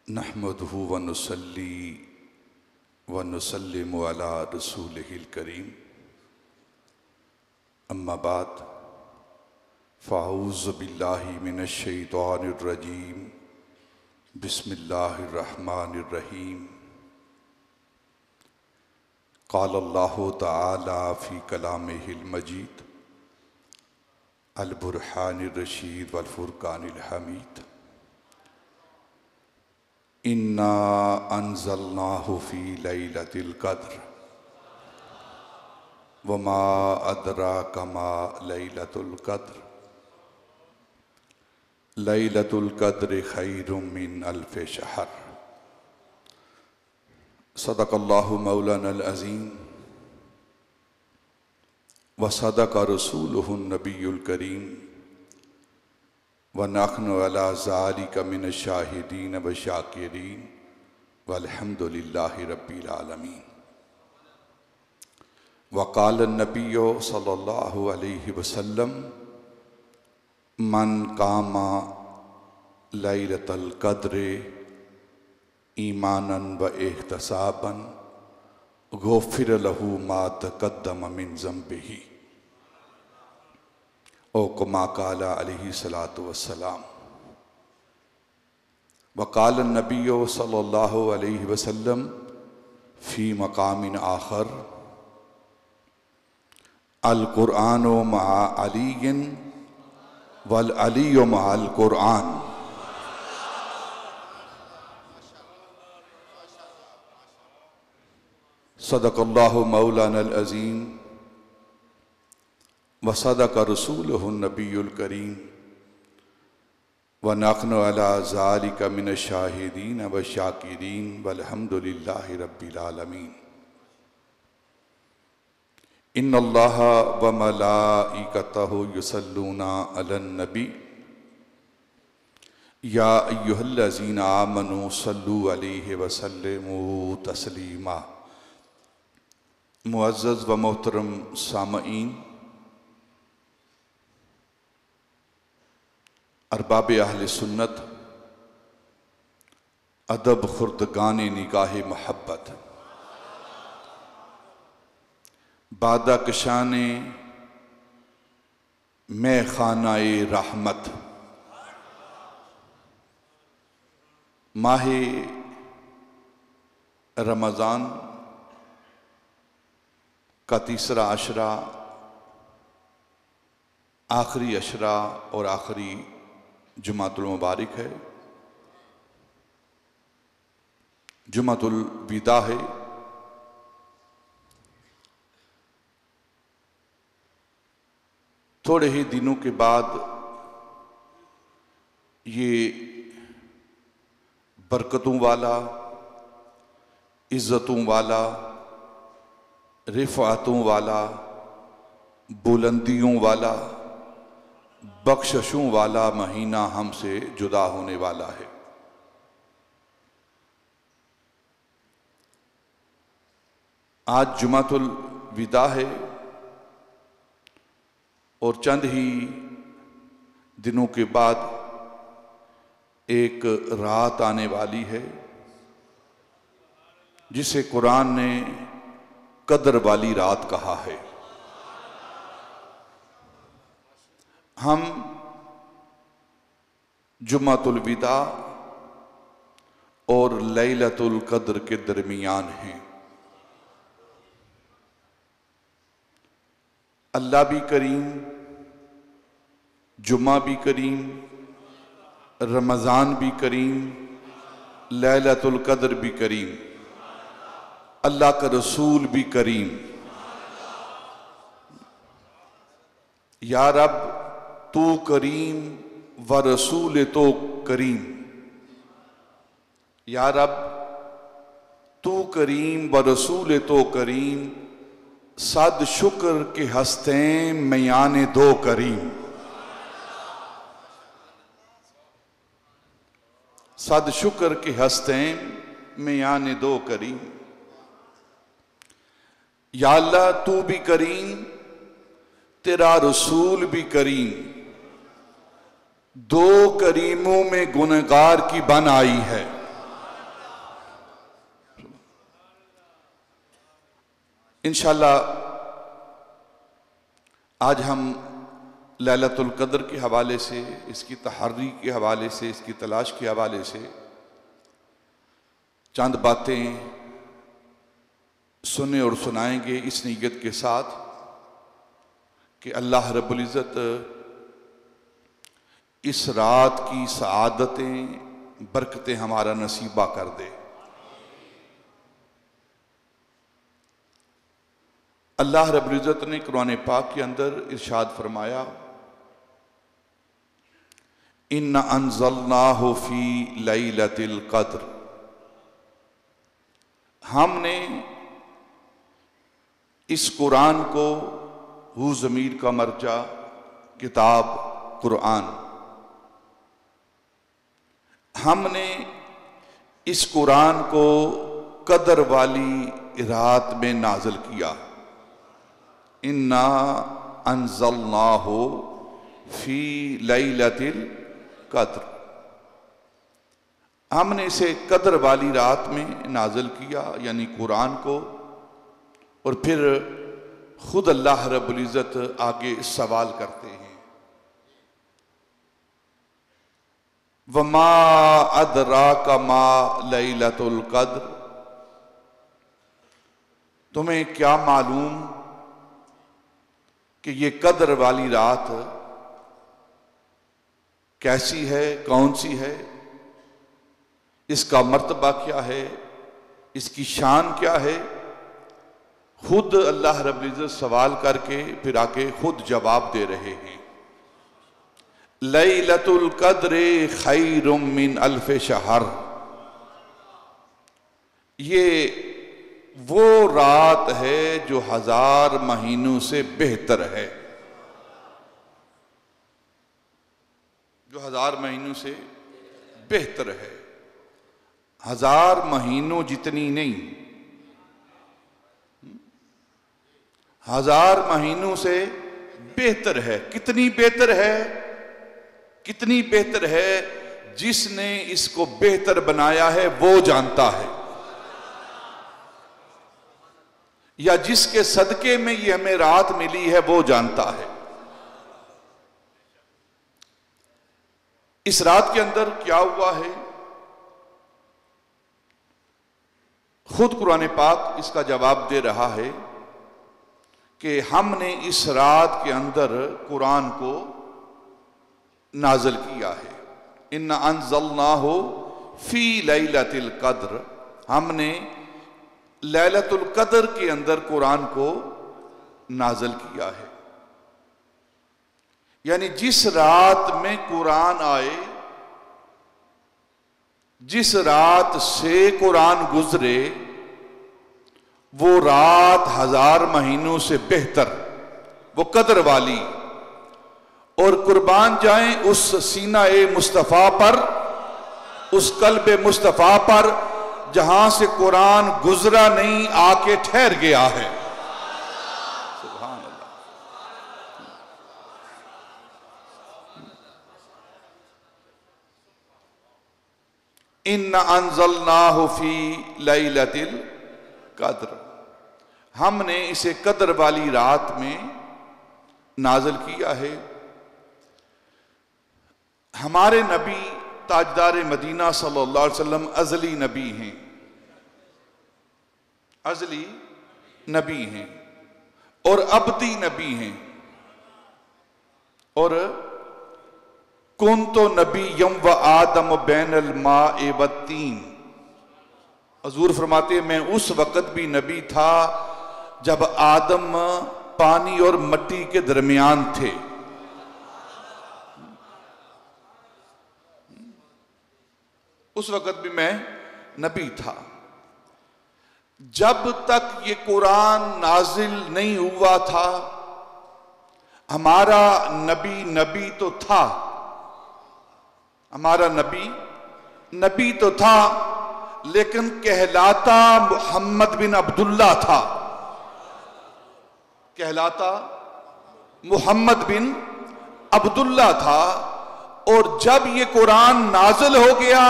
नहमदुहु व नुसल्ली व नुसल्लिमु अला रसूलिहिल करीम। अम्मा बाद फ़अऊज़ु बिल्लाहि मिनश शैतानिर रजीम। बिस्मिल्लाहिर रहमानिर रहीम। क़ाल अल्लाहु तआला फ़ी कलामिहिल मजीद अल बुरहानिर रशीद वल फ़ुरक़ानिल हमीद। इन्ना अंज़लनाहु फ़ी लैलतिल क़द्र वमा अदराका मा लैलतुल क़द्र लैलतुल क़द्रि खैरुम मिन अल्फ़ि शहर। सदक़ल्लाहु मौलानल अज़ीम व सदक़ रसूलुहुन नबियुल करीम व नहनु अला ज़ालिका मिनश शाहिदीन व शाकिरीन वल्हम्दुलिल्लाहि रब्बिल आलमीन। वक़ाल नबिय्यु सल्लल्लाहु अलैहि वसल्लम मन कामा लैलतल क़द्रि ईमानन व इहतिसाबन गुफ़िर लहू मा तक़द्दम मिन ज़ंबिही ओ कमा क़ाला अलैहि सलातु वस्सलाम। वक़ाल नबिय्यु सल्लल्लाहु अलैहि वसल्लम फ़ी मक़ामिन आख़र अल क़ुरआनु मआ अलीय्यिन वल अलीय्यु मअल क़ुरआन। सदक़ल्लाहु मौलानल अज़ीम व सदक़ रसूलुहुन नबियुल करीम व नहनु अला ज़ालिका मिनश शाहिदीन व शाकिरीन वल्हम्दुलिल्लाहि रब्बिल आलमीन। इन्नल्लाह व मलाइकतहु युसल्लूना अलन नबी या अय्युहल्लज़ीना आमनू सल्लू अलैहि व सल्लिमू तस्लीमा। मुअज़्ज़ज़ व मोहतरम सामईन, अरबाब अहले सुन्नत, अदब खुर्दगान निगाह महब्बत, बादा कशाने मैं खानाए रहमत, माहे रमज़ान का तीसरा अशरा, आखिरी अशरा और आखिरी जुमातुल मुबारक है, जुमातुल विदा है। थोड़े ही दिनों के बाद ये बरकतों वाला, इज़्ज़तों वाला, रिफ़ातों वाला, बुलंदियों वाला, बख्शिशों वाला महीना हमसे जुदा होने वाला है। आज जुमातुल विदा है और चंद ही दिनों के बाद एक रात आने वाली है जिसे कुरान ने कदर वाली रात कहा है। हम जुमातुल विदा और लैलतुल कद्र के दरमियान हैं। अल्लाह भी करीम, जुमा भी करीम, रमज़ान भी करीम, लैलतुल कद्र भी करीम, अल्लाह का रसूल भी करीम। या रब तू करीम व रसूल तो करीम। या रब तू करीम व रसूल तो करीम, सद शुक्र के हस्ते मयाने दो करीम। सद शुक्र के हस्ते मयाने दो करीम। या अल्लाह तू भी करीम, तेरा रसूल भी करीम, दो करीमों में गुनहगार की बन आई है। इंशाअल्लाह आज हम लैलतुल क़द्र के हवाले से, इसकी तहर्री के हवाले से, इसकी तलाश के हवाले से चंद बातें सुने और सुनाएंगे, इस नीयत के साथ कि अल्लाह रब्बुल इज़्ज़त इस रात की सआदतें, बरकतें हमारा नसीबा कर दे। अल्लाह रब्बुल इज़्ज़त ने कुरान पाक के अंदर इरशाद फरमाया, इन्ना अंज़लनाहु फी लैलतिल क़द्र, हमने इस कुरान को, हु ज़मीर का मर्जा किताब कुरान, हमने इस कुरान को कदर वाली रात में नाज़िल किया। इन्ना अंज़लनाहु फी लैलतिल क़द्र, हमने इसे कदर वाली रात में नाज़िल किया, यानी कुरान को। और फिर खुद अल्लाह रब्बुल इज़्ज़त आगे सवाल करते हैं, वमा अदराका मा लैलतुल क़द्र, तुम्हें क्या मालूम कि ये कदर वाली रात कैसी है, कौन सी है, इसका मर्तबा क्या है, इसकी शान क्या है। खुद अल्लाह रब्बुल इज़्ज़त सवाल करके फिर आके खुद जवाब दे रहे हैं। लैलतुल क़द्र खैरुम मिन अल्फ शहर, ये वो रात है जो 1000 महीनों से बेहतर है, जो 1000 महीनों से बेहतर है। 1000 महीनों जितनी नहीं, 1000 महीनों से बेहतर है। कितनी बेहतर है, कितनी बेहतर है, जिसने इसको बेहतर बनाया है वो जानता है, या जिसके सदके में ये हमें रात मिली है वो जानता है। इस रात के अंदर क्या हुआ है, खुद कुरान पाक इसका जवाब दे रहा है कि हमने इस रात के अंदर कुरान को नाज़िल किया है। इन्ना अंज़लनाहु फी लैलतिल क़द्र, हमने लैलतुल क़द्र के अंदर कुरान को नाज़िल किया है। यानी जिस रात में कुरान आए, जिस रात से कुरान गुजरे, वो रात 1000 महीनों से बेहतर, वो कदर वाली। और कुर्बान जाएं उस सीना ए मुस्तफ़ा पर, उस कल्ब मुस्तफ़ा पर, जहां से कुरान गुजरा नहीं, आके ठहर गया है। सुभान अल्लाह। इन्ना अंज़लनाहु फी लैलतिल क़द्र, हमने इसे कदर वाली रात में नाज़िल किया है। हमारे नबी ताजदार मदीना सल्लल्लाहु अलैहि वसल्लम अज़ली नबी हैं, अज़ली नबी हैं और अबदी नबी हैं। और कुन्तु नबिय्यम व आदम बैनल माए व तीन, हुज़ूर फरमाते मैं उस वक़्त भी नबी था जब आदम पानी और मट्टी के दरमियान थे। उस वक़्त भी मैं नबी था। जब तक ये कुरान नाजिल नहीं हुआ था, हमारा नबी तो था, हमारा नबी तो था, लेकिन कहलाता मोहम्मद बिन अब्दुल्ला था, कहलाता मोहम्मद बिन अब्दुल्ला था। और जब ये कुरान नाजिल हो गया,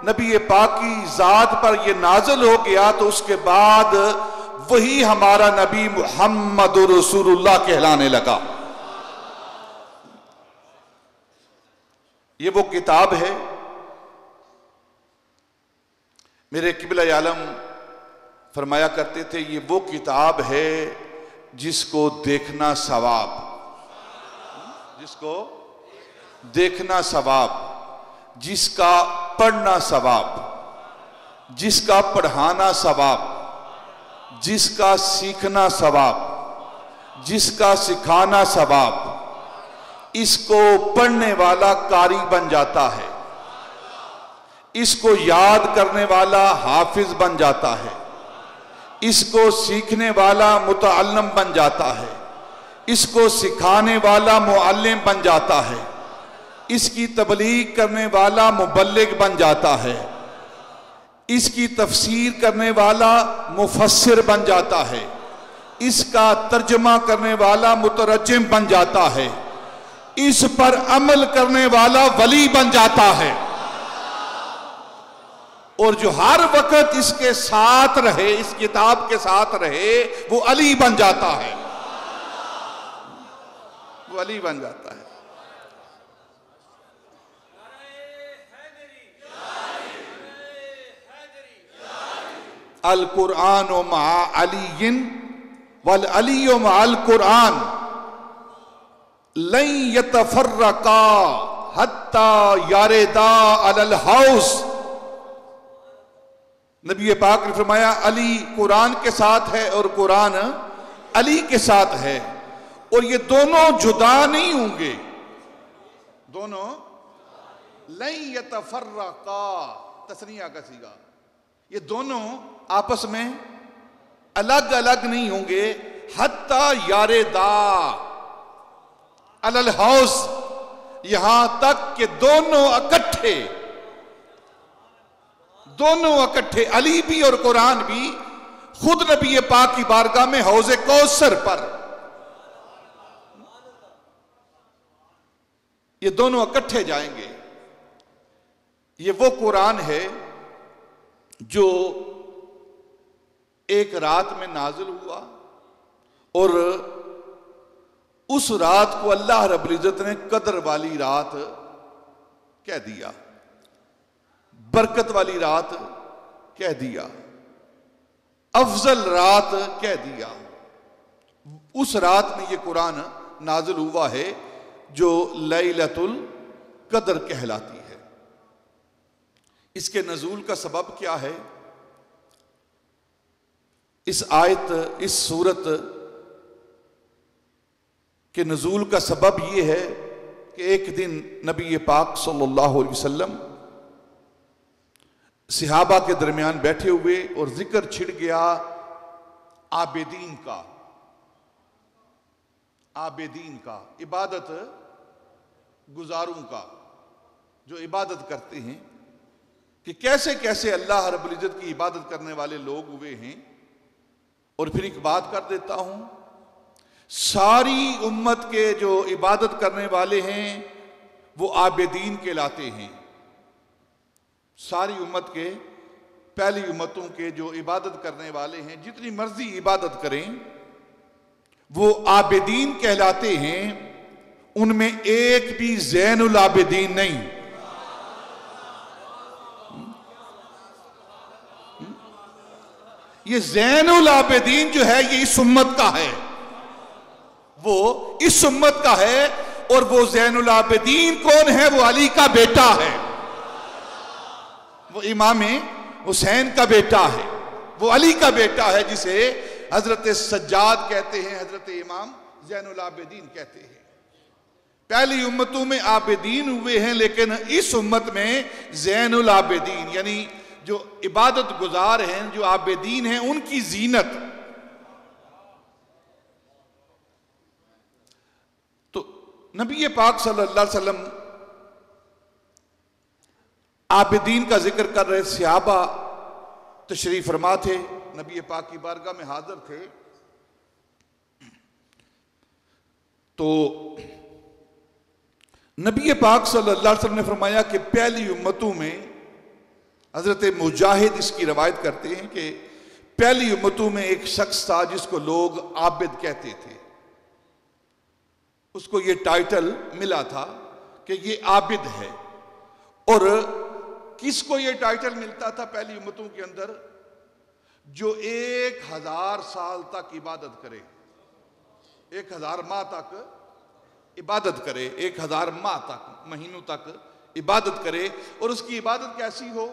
नबी पाक की जात पर ये नाजिल हो गया, तो उसके बाद वही हमारा नबी मुहम्मद रसूलुल्लाह कहलाने लगा। ये वो किताब है, मेरे किबला आलम फरमाया करते थे, ये वो किताब है जिसको देखना सवाब, जिसको देखना सवाब, जिसका पढ़ना सवाब, जिसका पढ़ाना सवाब, जिसका सीखना सवाब, जिसका सिखाना सवाब, इसको पढ़ने वाला कारी बन जाता है, इसको याद करने वाला हाफिज बन जाता है, इसको सीखने वाला मुतअल्लिम बन जाता है, इसको सिखाने वाला मुअल्लिम बन जाता है, इसकी तबलीग करने वाला मुबल्लिग बन जाता है, इसकी तफसीर करने वाला मुफस्सिर बन जाता है, इसका तर्जमा करने वाला मुतरज्जिम बन जाता है, इस पर अमल करने वाला वली बन जाता है। और जो हर वक्त इसके साथ रहे, इस किताब के साथ रहे, वो अली बन जाता है, वो अली बन जाता है। अल कुरान मा अलीयिन वल अली मा अल कुरान लन यतफर्रका हत्ता यारेदा अलल हाउस। नबी पाक ने फरमाया अली कुरान के साथ है और कुरान अली के साथ है, और ये दोनों जुदा नहीं होंगे, दोनों लन यतफर्रका, तस्नीया का सीगा, ये दोनों आपस में अलग अलग नहीं होंगे, हत्ता यारेदा अलल हाउस, यहां तक कि दोनों इकट्ठे, दोनों इकट्ठे, अली भी और कुरान भी, खुद नबी पाक की बारगाह में हौज़े कौसर पर, ये दोनों इकट्ठे जाएंगे। ये वो कुरान है जो एक रात में नाजिल हुआ, और उस रात को अल्लाह रब्बुल इज्जत ने कदर वाली रात कह दिया, बरकत वाली रात कह दिया, अफजल रात कह दिया। उस रात में ये कुरान नाजिल हुआ है जो लैलतुल कदर कहलाती है। इसके नज़ूल का सबब क्या है? इस आयत, इस सूरत के नज़ूल का सबब यह है कि एक दिन नबी पाक सल्लल्लाहु अलैहि वसल्लम सहाबा के दरमियान बैठे हुए और जिक्र छिड़ गया आबिदीन का, आबिदीन का, इबादत गुजारों का, जो इबादत करते हैं, कि कैसे कैसे अल्लाह रब्बुल इज्जत की इबादत करने वाले लोग हुए हैं। और फिर एक बात कर देता हूं, सारी उम्मत के जो इबादत करने वाले हैं वो आबिदीन कहलाते हैं। सारी उम्मत के, पहली उम्मतों के जो इबादत करने वाले हैं, जितनी मर्जी इबादत करें, वो आबिदीन कहलाते हैं। उनमें एक भी ज़ैनुल आबिदीन नहीं। ये ज़ैनुल आबिदीन जो है ये इस उम्मत का है, वो इस उम्मत का है। और वो ज़ैनुल आबिदीन कौन है? वो अली का बेटा है, वो इमाम हुसैन का बेटा है, वो अली का बेटा है, जिसे हजरत सज्जाद कहते हैं, हजरत इमाम ज़ैनुल आबिदीन कहते हैं। पहली उम्मतों में आबिदीन हुए हैं, लेकिन इस उम्मत में ज़ैनुल आबिदीन यानी जो इबादत गुजार हैं, जो आबिदीन हैं, उनकी जीनत। तो नबी पाक सल्लल्लाहु अलैहि वसल्लम आबिदीन का जिक्र कर रहे, सहाबा तशरीफ फरमा थे, नबी पाक की बारगाह में हाजिर थे। तो नबी पाक सल्लल्लाहु अलैहि वसल्लम ने फरमाया कि पहली उम्मतों में, हजरत मुजाहिद इसकी रवायत करते हैं कि पहली उम्मतों में एक शख्स था जिसको लोग आबिद कहते थे। उसको ये टाइटल मिला था कि ये आबिद है। और किसको ये टाइटल मिलता था पहली उम्मतों के अंदर? जो 1000 साल तक इबादत करे, 1000 माह तक इबादत करे, 1000 माह तक, महीनों तक इबादत करे। और उसकी इबादत कैसी हो?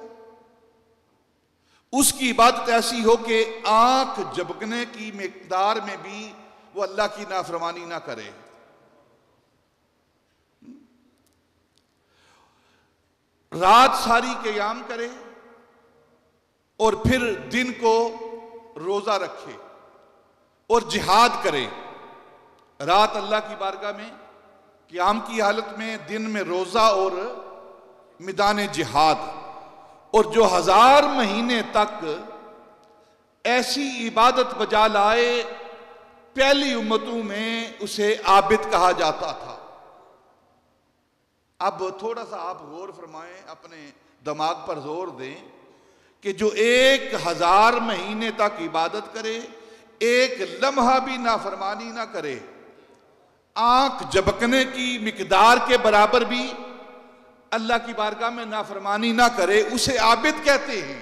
उसकी इबादत ऐसी हो कि आंख झपकने की मिकदार में भी वो अल्लाह की नाफरमानी ना करे। रात सारी क़याम करे और फिर दिन को रोजा रखे और जिहाद करे। रात अल्लाह की बारगाह में क़याम की हालत में, दिन में रोजा और मैदान जिहाद। और जो 1000 महीने तक ऐसी इबादत बजा लाए, पहली उम्मतों में उसे आबिद कहा जाता था। अब थोड़ा सा आप गौर फरमाएं, अपने दिमाग पर जोर दें कि जो 1000 महीने तक इबादत करे, एक लम्हा भी नाफरमानी ना करे, आंख झपकने की मिकदार के बराबर भी अल्लाह की बारगाह में नाफरमानी ना करे, उसे आबिद कहते हैं।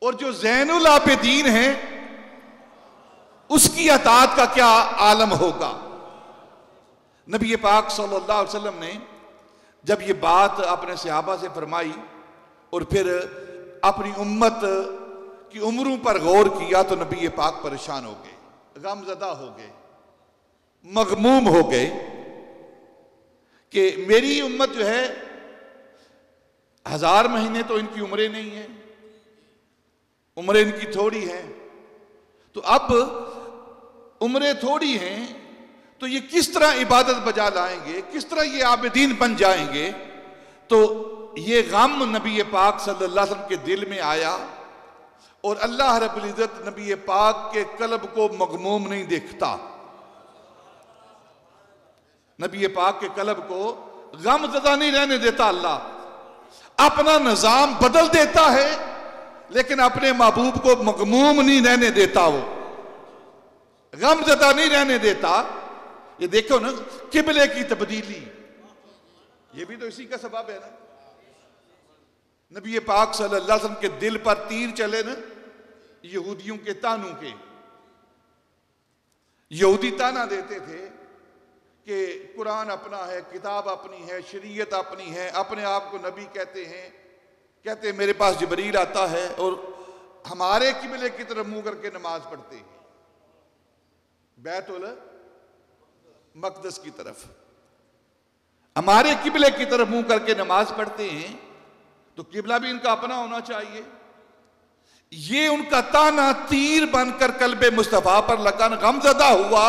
और जो ज़ैनुल आबिदीन है उसकी अताअत का क्या आलम होगा। नबी पाक सल्लल्लाहु अलैहि वसल्लम ने जब ये बात अपने सहाबा से फरमाई और फिर अपनी उम्मत की उम्रों पर गौर किया, तो नबी पाक परेशान हो गए, गमज़दा हो गए, मगमूम हो गए कि मेरी उम्मत जो है 1000 महीने तो इनकी उम्रें नहीं है, उम्रें इनकी थोड़ी हैं। तो अब उम्रें थोड़ी हैं तो ये किस तरह इबादत बजा लाएंगे, किस तरह ये आबिदीन बन जाएंगे। तो ये गम नबी पाक सल्लल्लाहु अलैहि वसल्लम के दिल में आया और अल्लाह रब्बुल इज्जत नबी पाक के कल्ब को मगमूम नहीं देखता, नबी पाक के कल्ब को गमज़दा नहीं रहने देता। अल्लाह अपना निजाम बदल देता है लेकिन अपने महबूब को मगमूम नहीं रहने देता, वो गमज़दा नहीं रहने देता। ये देखो ना, किबले की तब्दीली, ये भी तो इसी का सबब है ना। नबी पाक सल्लल्लाहु अलैहि वसल्लम के दिल पर तीर चले ना यहूदियों के तानों के। यहूदी ताना देते थे कि कुरान अपना है, किताब अपनी है, शरीयत अपनी है, अपने आप को नबी कहते हैं, कहते मेरे पास जिब्रील आता है और हमारे किबले की तरफ मुंह करके नमाज पढ़ते हैं, बैतुल मक़दस की तरफ, हमारे किबले की तरफ मुंह करके नमाज पढ़ते हैं। तो किबला भी इनका अपना होना चाहिए। ये उनका ताना तीर बनकर कल्बे मुस्तफा पर लगा, गमज़दा हुआ।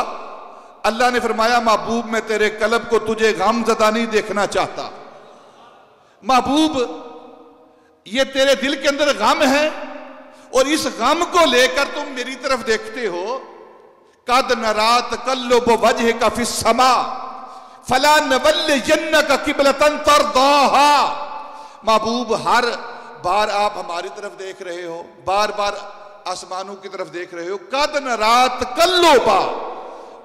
अल्लाह ने फरमाया, महबूब मैं तेरे कल्ब को तुझे गमज़दा नहीं देखना चाहता। महबूब ये तेरे दिल के अंदर गम है और इस गम को लेकर तुम मेरी तरफ देखते हो। कद नरात कल्लुब वजह का फिस समा फला नवल्लियन्नका किबलतन तरदाहा। महबूब हर बार आप हमारी तरफ देख रहे हो, बार बार आसमानों की तरफ देख रहे हो। कद नरात कल्लुबा,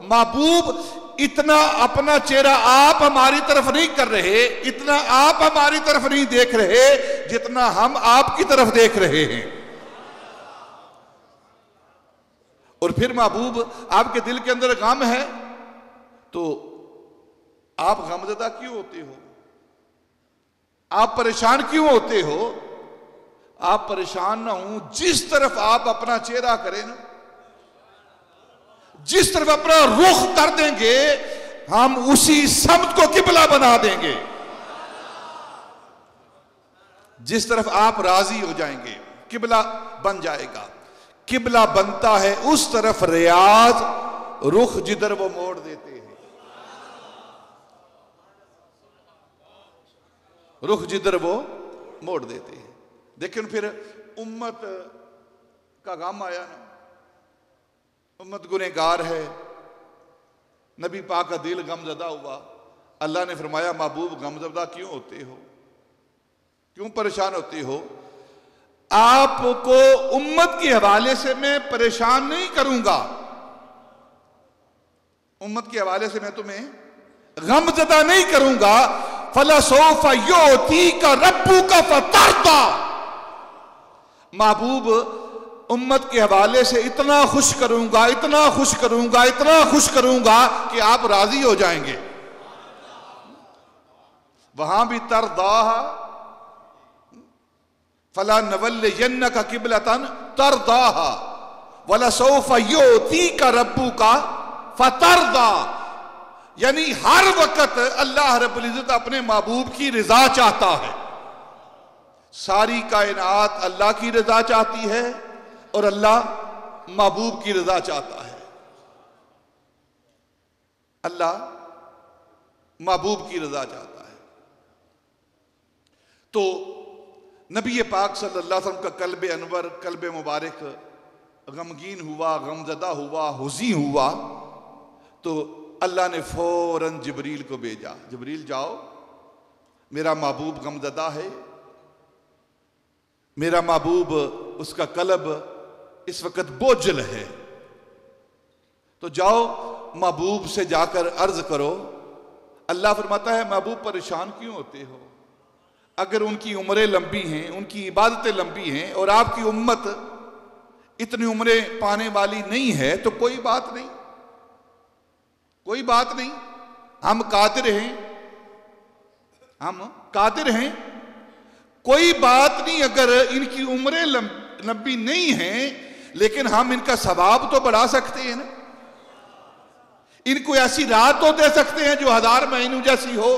महबूब इतना अपना चेहरा आप हमारी तरफ नहीं कर रहे, इतना आप हमारी तरफ नहीं देख रहे जितना हम आपकी तरफ देख रहे हैं। और फिर महबूब आपके दिल के अंदर गम है तो आप गमज़दा क्यों होते हो, आप परेशान क्यों होते हो? आप परेशान ना हो, जिस तरफ आप अपना चेहरा करें ना, जिस तरफ अपना रुख कर देंगे, हम उसी समत को किबला बना देंगे। जिस तरफ आप राजी हो जाएंगे किबला बन जाएगा। किबला बनता है उस तरफ रियाज, रुख जिधर वो मोड़ देते हैं, रुख जिधर वो मोड़ देते हैं। लेकिन फिर उम्मत का गम आया ना, उम्मत गुनहगार है, नबी पाक का दिल गमज़दा हुआ। अल्लाह ने फरमाया, महबूब गमज़दा क्यों होते हो, क्यों परेशान होते हो? आपको उम्मत के हवाले से मैं परेशान नहीं करूंगा, उम्मत के हवाले से मैं तुम्हें गमज़दा नहीं करूंगा। फलसौफ युतीका रब्बुका फतरदा, महबूब उम्मत के हवाले से इतना खुश करूंगा, इतना खुश करूंगा, इतना खुश करूंगा कि आप राजी हो जाएंगे। वहां भी तरदा, फला नवल्लियन्नका किबलतन तरदाहा वलसौफ युतीका रब्बुका फतरदा, यानी हर वक्त अल्लाह रब्बुल इज्जत अपने महबूब की रजा चाहता है। सारी कायनात अल्लाह की रजा चाहती है और अल्लाह महबूब की रजा चाहता है। अल्लाह महबूब की रजा चाहता है। तो नबी पाक सल्लल्लाहु अलैहि वसल्लम का कल्ब अनवर, कल्ब मुबारक गमगीन हुआ, गमजदा हुआ, हुज़ी हुआ, तो अल्लाह ने फौरन जिब्रील को भेजा, जिब्रील जाओ, मेरा महबूब गमजदा है, मेरा महबूब उसका कल्ब इस वक्त बोझल है, तो जाओ महबूब से जाकर अर्ज करो। अल्लाह फरमाता है महबूब परेशान क्यों होते हो? अगर उनकी उम्रें लंबी हैं, उनकी इबादतें लंबी हैं और आपकी उम्मत इतनी उम्रें पाने वाली नहीं है तो कोई बात नहीं, कोई बात नहीं, हम कादिर हैं, हम कादिर हैं, कोई बात नहीं। अगर इनकी उम्रें लंबी नहीं हैं लेकिन हम इनका सवाब तो बढ़ा सकते हैं ना, इनको ऐसी रात तो दे सकते हैं जो 1000 महीनों जैसी हो।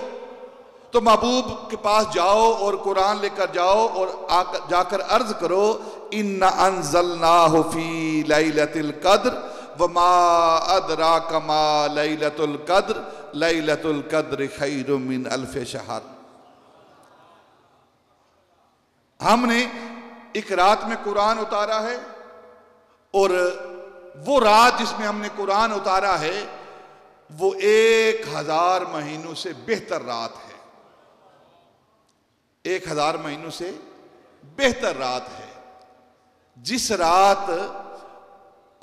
तो महबूब के पास जाओ और कुरान लेकर जाओ और जाकर अर्ज करो, इन्ना अंज़लनाहु फी लैलतिल क़द्र वमा अदराका मा लैलतुल क़द्र लैलतुल क़द्र खैरुम मिन अल्फ़ शहर। हमने एक रात में कुरान उतारा है और वो रात जिसमें हमने कुरान उतारा है वो 1000 महीनों से बेहतर रात है, 1000 महीनों से बेहतर रात है। जिस रात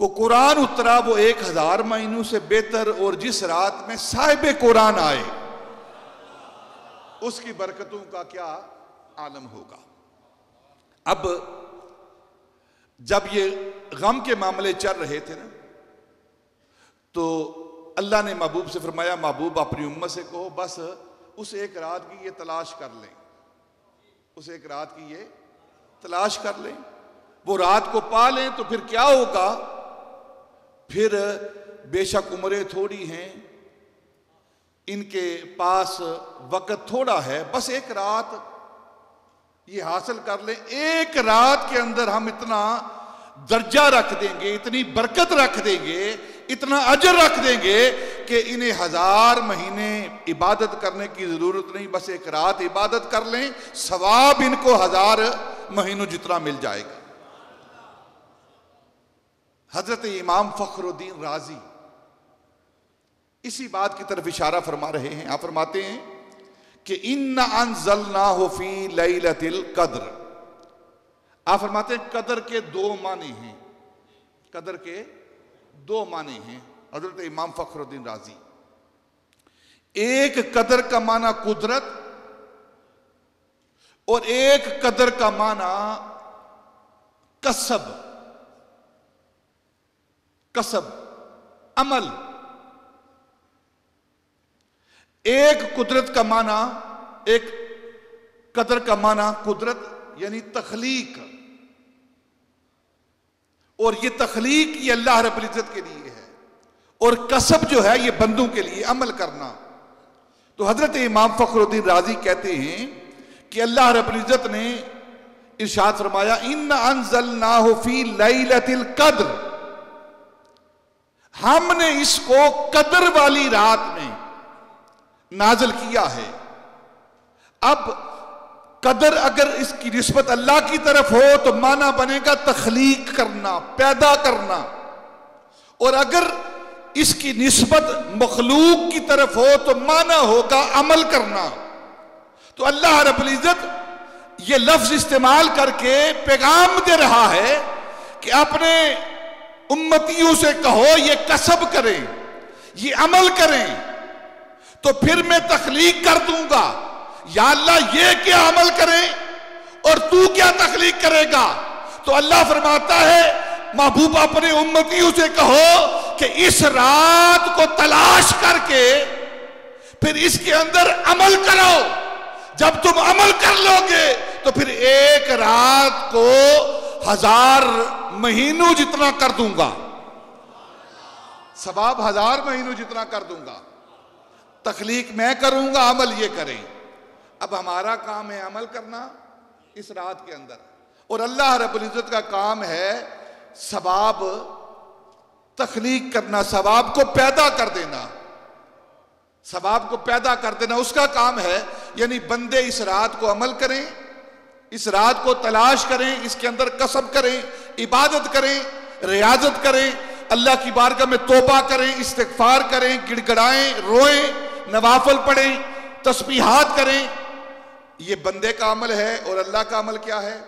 को कुरान उतरा वो 1000 महीनों से बेहतर, और जिस रात में साहिब कुरान आए उसकी बरकतों का क्या आलम होगा। अब जब ये गम के मामले चल रहे थे ना, तो अल्लाह ने महबूब से फरमाया, महबूब अपनी उम्मत से कहो बस उस एक रात की ये तलाश कर लें, उस एक रात की ये तलाश कर लें, वो रात को पा लें तो फिर क्या होगा। फिर बेशक उम्रें थोड़ी हैं, इनके पास वक्त थोड़ा है, बस एक रात ये हासिल कर लें। एक रात के अंदर हम इतना दर्जा रख देंगे, इतनी बरकत रख देंगे, इतना अजर रख देंगे कि इन्हें 1000 महीने इबादत करने की जरूरत नहीं, बस एक रात इबादत कर लें, सवाब इनको 1000 महीनों जितना मिल जाएगा। हजरत इमाम फखरुद्दीन राजी इसी बात की तरफ इशारा फरमा रहे हैं। आप फरमाते हैं कि इन्ना अंज़लनाहु फी लैलतिल क़द्र। आप फरमाते हैं कदर के 2 माने हैं, कदर के 2 माने हैं हजरत इमाम फखरुद्दीन राजी। एक कदर का माना कुदरत और एक कदर का माना कसब, कसब अमल। एक कुदरत का माना, एक कदर का माना कुदरत यानी तख्लीक, और ये तख्लीक ये अल्लाह रब्बुल इज्जत के लिए है, और कसब जो है ये बंदों के लिए अमल करना। तो हजरत इमाम फखरुद्दीन राजी कहते हैं कि अल्लाह रब्बुल इज्जत ने इरशाद फरमाया, इन्ना अंज़लनाहु फी लैलतिल क़द्र, हमने इसको कदर वाली रात में नाज़िल किया है। अब कदर अगर इसकी निस्बत अल्लाह की तरफ हो तो माना बनेगा तख्लीक करना, पैदा करना, और अगर इसकी निस्बत मखलूक की तरफ हो तो माना होगा अमल करना। तो अल्लाह रब्बुल इज्जत ये लफ्ज इस्तेमाल करके पैगाम दे रहा है कि अपने उम्मतियों से कहो ये कसब करें, ये अमल करें, तो फिर मैं तख्लीक कर दूंगा। या अल्लाह ये क्या अमल करें और तू क्या तख्लीक करेगा? तो अल्लाह फरमाता है महबूब अपने उम्मतियों से कहो कि इस रात को तलाश करके फिर इसके अंदर अमल करो। जब तुम अमल कर लोगे तो फिर एक रात को 1000 महीनों जितना कर दूंगा, सवाब 1000 महीनों जितना कर दूंगा। तख्लीक मैं करूंगा, अमल ये करें। अब हमारा काम है अमल करना इस रात के अंदर, और अल्लाह रब्बुल इज्जत का काम है सवाब तख्लीक करना, सवाब को पैदा कर देना, सवाब को पैदा कर देना उसका काम है। यानी बंदे इस रात को अमल करें, इस रात को तलाश करें, इसके अंदर कसब करें, इबादत करें, रियाजत करें, अल्लाह की बारगाह में तौबा करें, इस्तिगफार करें, गिड़गिड़ाएं, रोएं, नवाफिल पढ़ें, तस्बीहात करें। ये बंदे का अमल है। और अल्लाह का अमल क्या है?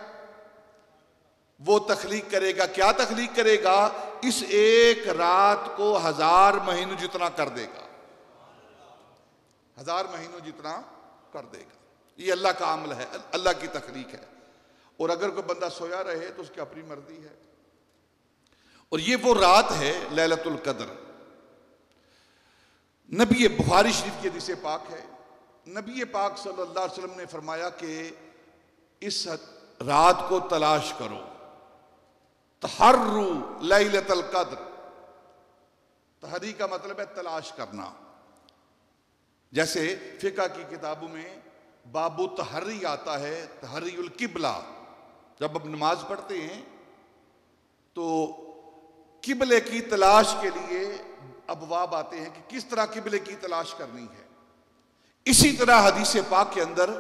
वो तख्लीक करेगा। क्या तख्लीक करेगा? इस एक रात को 1000 महीनों जितना कर देगा, 1000 महीनों जितना कर देगा। ये अल्लाह का अमल है, अल्लाह की तख्लीक है। और अगर कोई बंदा सोया रहे तो उसकी अपनी मर्जी है। और ये वो रात है लैलतुल कद्र। नबी बुखारी शरीफ की हदीस पाक है, नबी पाक सल्लल्लाहु अलैहि वसल्लम ने फरमाया कि इस रात को तलाश करो, तहर्रु लैलतुल कद्र। तहरी का मतलब है तलाश करना। जैसे फिका की किताबों में बाबू तहरी आता है, तहरीउल किबला। जब आप नमाज पढ़ते हैं तो किबले की तलाश के लिए अबवाब आते हैं कि किस तरह किबले की तलाश करनी है। इसी तरह हदीस पाक के अंदर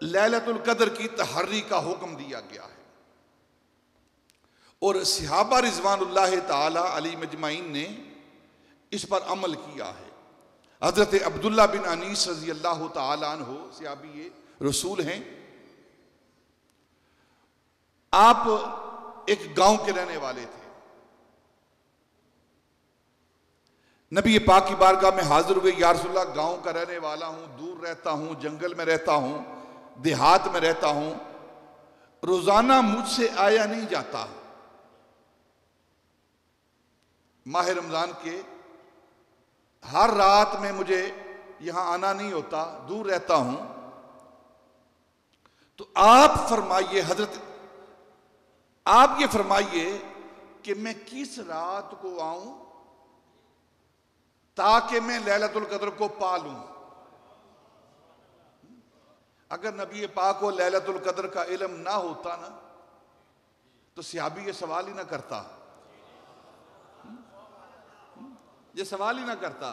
लैलतुल कद्र की तहरी का हुक्म दिया गया है। और सहाबा रिजवानुल्लाह ताला अलैहिम अजमाइन ने इस पर अमल किया है। हजरत अब्दुल्ला बिन अनीस रजी अल्लाह ताला अन्हु सहाबी रसूल हैं। आप एक गांव के रहने वाले थे। नबी पाक की बारगाह में हाजिर हुए, या रसूलल्लाह गांव का रहने वाला हूं, दूर रहता हूं, जंगल में रहता हूं, देहात में रहता हूं, रोजाना मुझसे आया नहीं जाता। माह रमजान के हर रात में मुझे यहां आना नहीं होता, दूर रहता हूं। तो आप फरमाइए हजरत, आप ये फरमाइए कि मैं किस रात को आऊं ताकि मैं लैलतुल कद्र को पा लूं। अगर नबी पाक को लैलतुल कद्र का इल्म ना होता ना तो सहाबी ये सवाल ही ना करता, ये सवाल ही ना करता।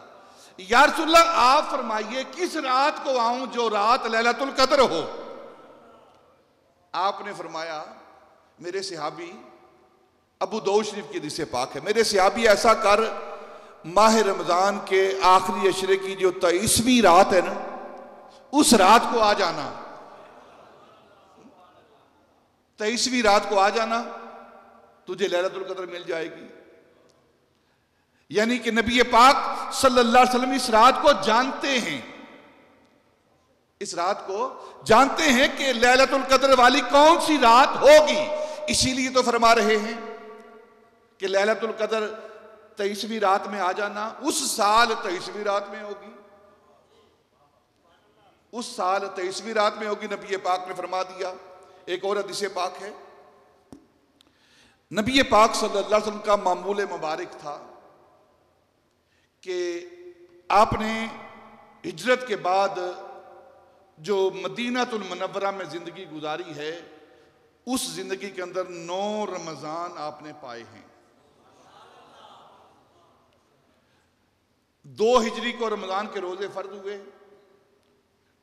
या रसूलल्लाह आप फरमाइए किस रात को आऊं जो रात लैलतुल कद्र हो। आपने फरमाया, मेरे सहाबी, अबू दाऊद शरीफ की हदीस पाक है, मेरे सहाबी ऐसा कर, माह रमजान के आखिरी अशरे की जो 23वीं रात है ना, उस रात को आ जाना, 23वीं रात को आ जाना, तुझे लैलतुल कद्र मिल जाएगी। यानी कि नबी पाक सल्लल्लाहु अलैहि वसल्लम इस रात को जानते हैं, इस रात को जानते हैं कि लैलतुल कद्र वाली कौन सी रात होगी। इसीलिए तो फरमा रहे हैं कि लैलतुल कद्र 23वीं रात में आ जाना। उस साल 23वीं रात में होगी, उस साल 23वीं रात में होगी, नबी पाक ने फरमा दिया। एक और हदीस पाक है, नबी पाक सल्लल्लाहु अलैहि वसल्लम का मामूल मुबारक था कि आपने हिजरत के बाद जो मदीनातुल मुनव्वरा में जिंदगी गुजारी है, उस जिंदगी के अंदर 9 रमजान आपने पाए हैं। 2 हिजरी को रमजान के रोजे फर्ज हुए,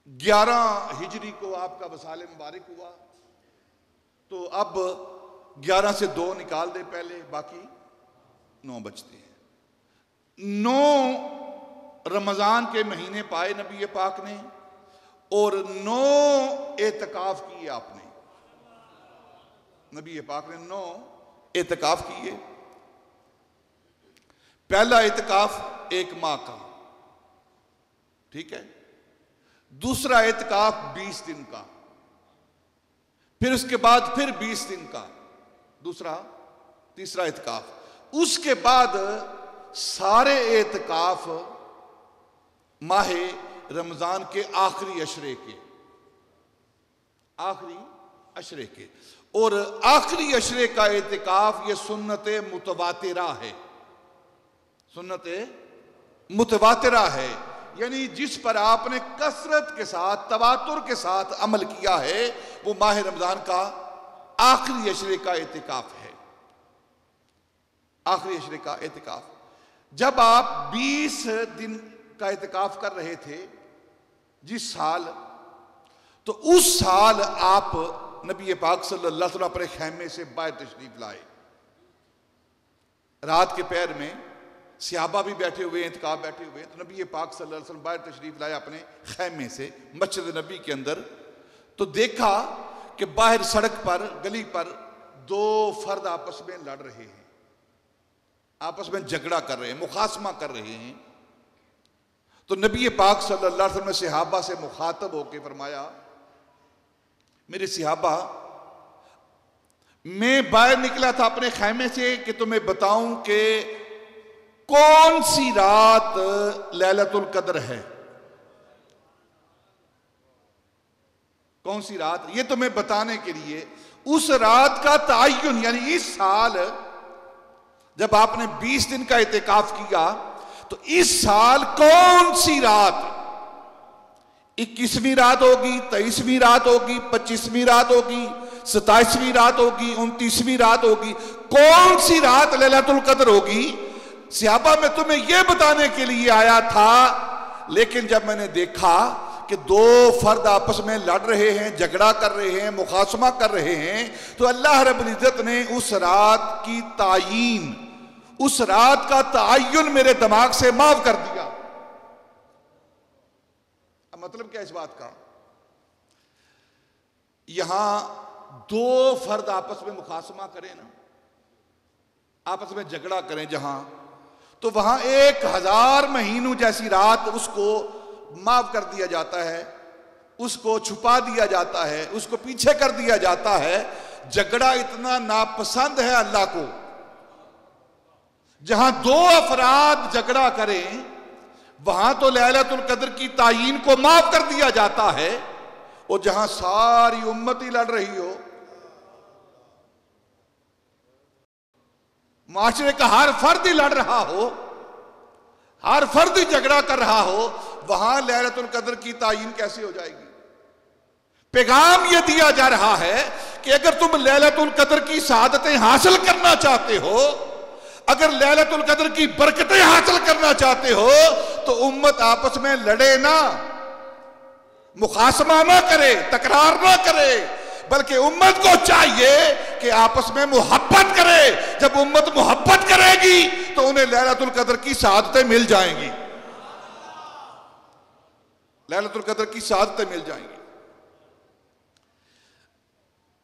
11 हिजरी को आपका वसाल मुबारक हुआ। तो अब 11 से 2 निकाल दे पहले, बाकी 9 बचते हैं। 9 रमजान के महीने पाए नबी पाक ने, और 9 एतकाफ किए आपने। नबी पाक ने 9 एतकाफ किए। पहला एतकाफ 1 माह का, ठीक है। दूसरा एतकाफ 20 दिन का, फिर उसके बाद फिर 20 दिन का तीसरा एतकाफ। उसके बाद सारे एतकाफ माहे रमजान के आखिरी अशरे के और आखिरी अशरे का एतकाफ ये सुन्नत मुतवातिरा है। सुन्नत मुतवातिरा है, यानी जिस पर आपने कसरत के साथ, तवातुर के साथ अमल किया है, वो माह रमजान का आखिरी अशरे का एतकाफ है। आखिरी अशरे का एतकाफ। जब आप 20 दिन का एतकाफ कर रहे थे जिस साल, तो उस साल आप नबी पाक सल्लल्लाहु अलैहि वसल्लम अपने खैमे से बाहर तशरीफ लाए। रात के पैर में सहाबा भी बैठे हुए, एतकाफ बैठे हुए, तो नबी पाक सल्लल्लाहु अलैहि वसल्लम बाहर तशरीफ लाए अपने खैमे से मस्जिद नबी के अंदर। तो देखा कि बाहर सड़क पर, गली पर 2 फर्द आपस में लड़ रहे हैं, आपस में झगड़ा कर रहे हैं, मुखासमा कर रहे हैं। तो नबी पाक सल्लल्लाहु अलैहि वसल्लम ने सहाबा से मुखातब होकर फरमाया, मेरे सहाबा, मैं बाहर निकला था अपने खैमे से कि तुम्हें बताऊं कि कौन सी रात लैलतुल कद्र है। कौन सी रात, ये तुम्हें बताने के लिए उस रात का तायुन, यानी इस साल जब आपने 20 दिन का इत्तिकाफ किया, तो इस साल कौन सी रात, 21वीं रात होगी, 23वीं रात होगी, 25वीं रात होगी, 27वीं रात होगी, 29वीं रात होगी, कौन सी रात लैलतुल कद्र होगी। सहाबा, मैं तुम्हें यह बताने के लिए आया था, लेकिन जब मैंने देखा कि 2 फर्द आपस में लड़ रहे हैं, झगड़ा कर रहे हैं, मुखासमा कर रहे हैं, तो अल्लाह रब्बुल इज्जत ने उस रात की तायीन, उस रात का तायुन मेरे दिमाग से माफ कर दिया। अब मतलब क्या इस बात का, यहां 2 फर्द आपस में मुखासमा करें ना, आपस में झगड़ा करें जहां, तो वहां 1000 महीनों जैसी रात उसको माफ कर दिया जाता है, उसको छुपा दिया जाता है, उसको पीछे कर दिया जाता है। झगड़ा इतना नापसंद है अल्लाह को, जहां 2 अफराद झगड़ा करें वहां तो लैलतुल कद्र की तायीन को माफ कर दिया जाता है, और जहां सारी उम्मत ही लड़ रही हो, माशरे का हर फर्द ही लड़ रहा हो, हर फर्द ही झगड़ा कर रहा हो, वहां लैलतुल कद्र की तायीन कैसे हो जाएगी। पैगाम यह दिया जा रहा है कि अगर तुम लैलतुल कद्र की सआदतें हासिल करना चाहते हो, अगर लैलतुल कद्र की बरकतें हासिल करना चाहते हो, तो उम्मत आपस में लड़े ना, मुखासमा ना करे, तकरार ना करे, बल्कि उम्मत को चाहिए कि आपस में मोहब्बत करे। जब उम्मत मोहब्बत करेगी तो उन्हें लैलतुल कद्र की सआदतें मिल जाएंगी, लैलतुल कद्र की सआदतें मिल जाएंगी।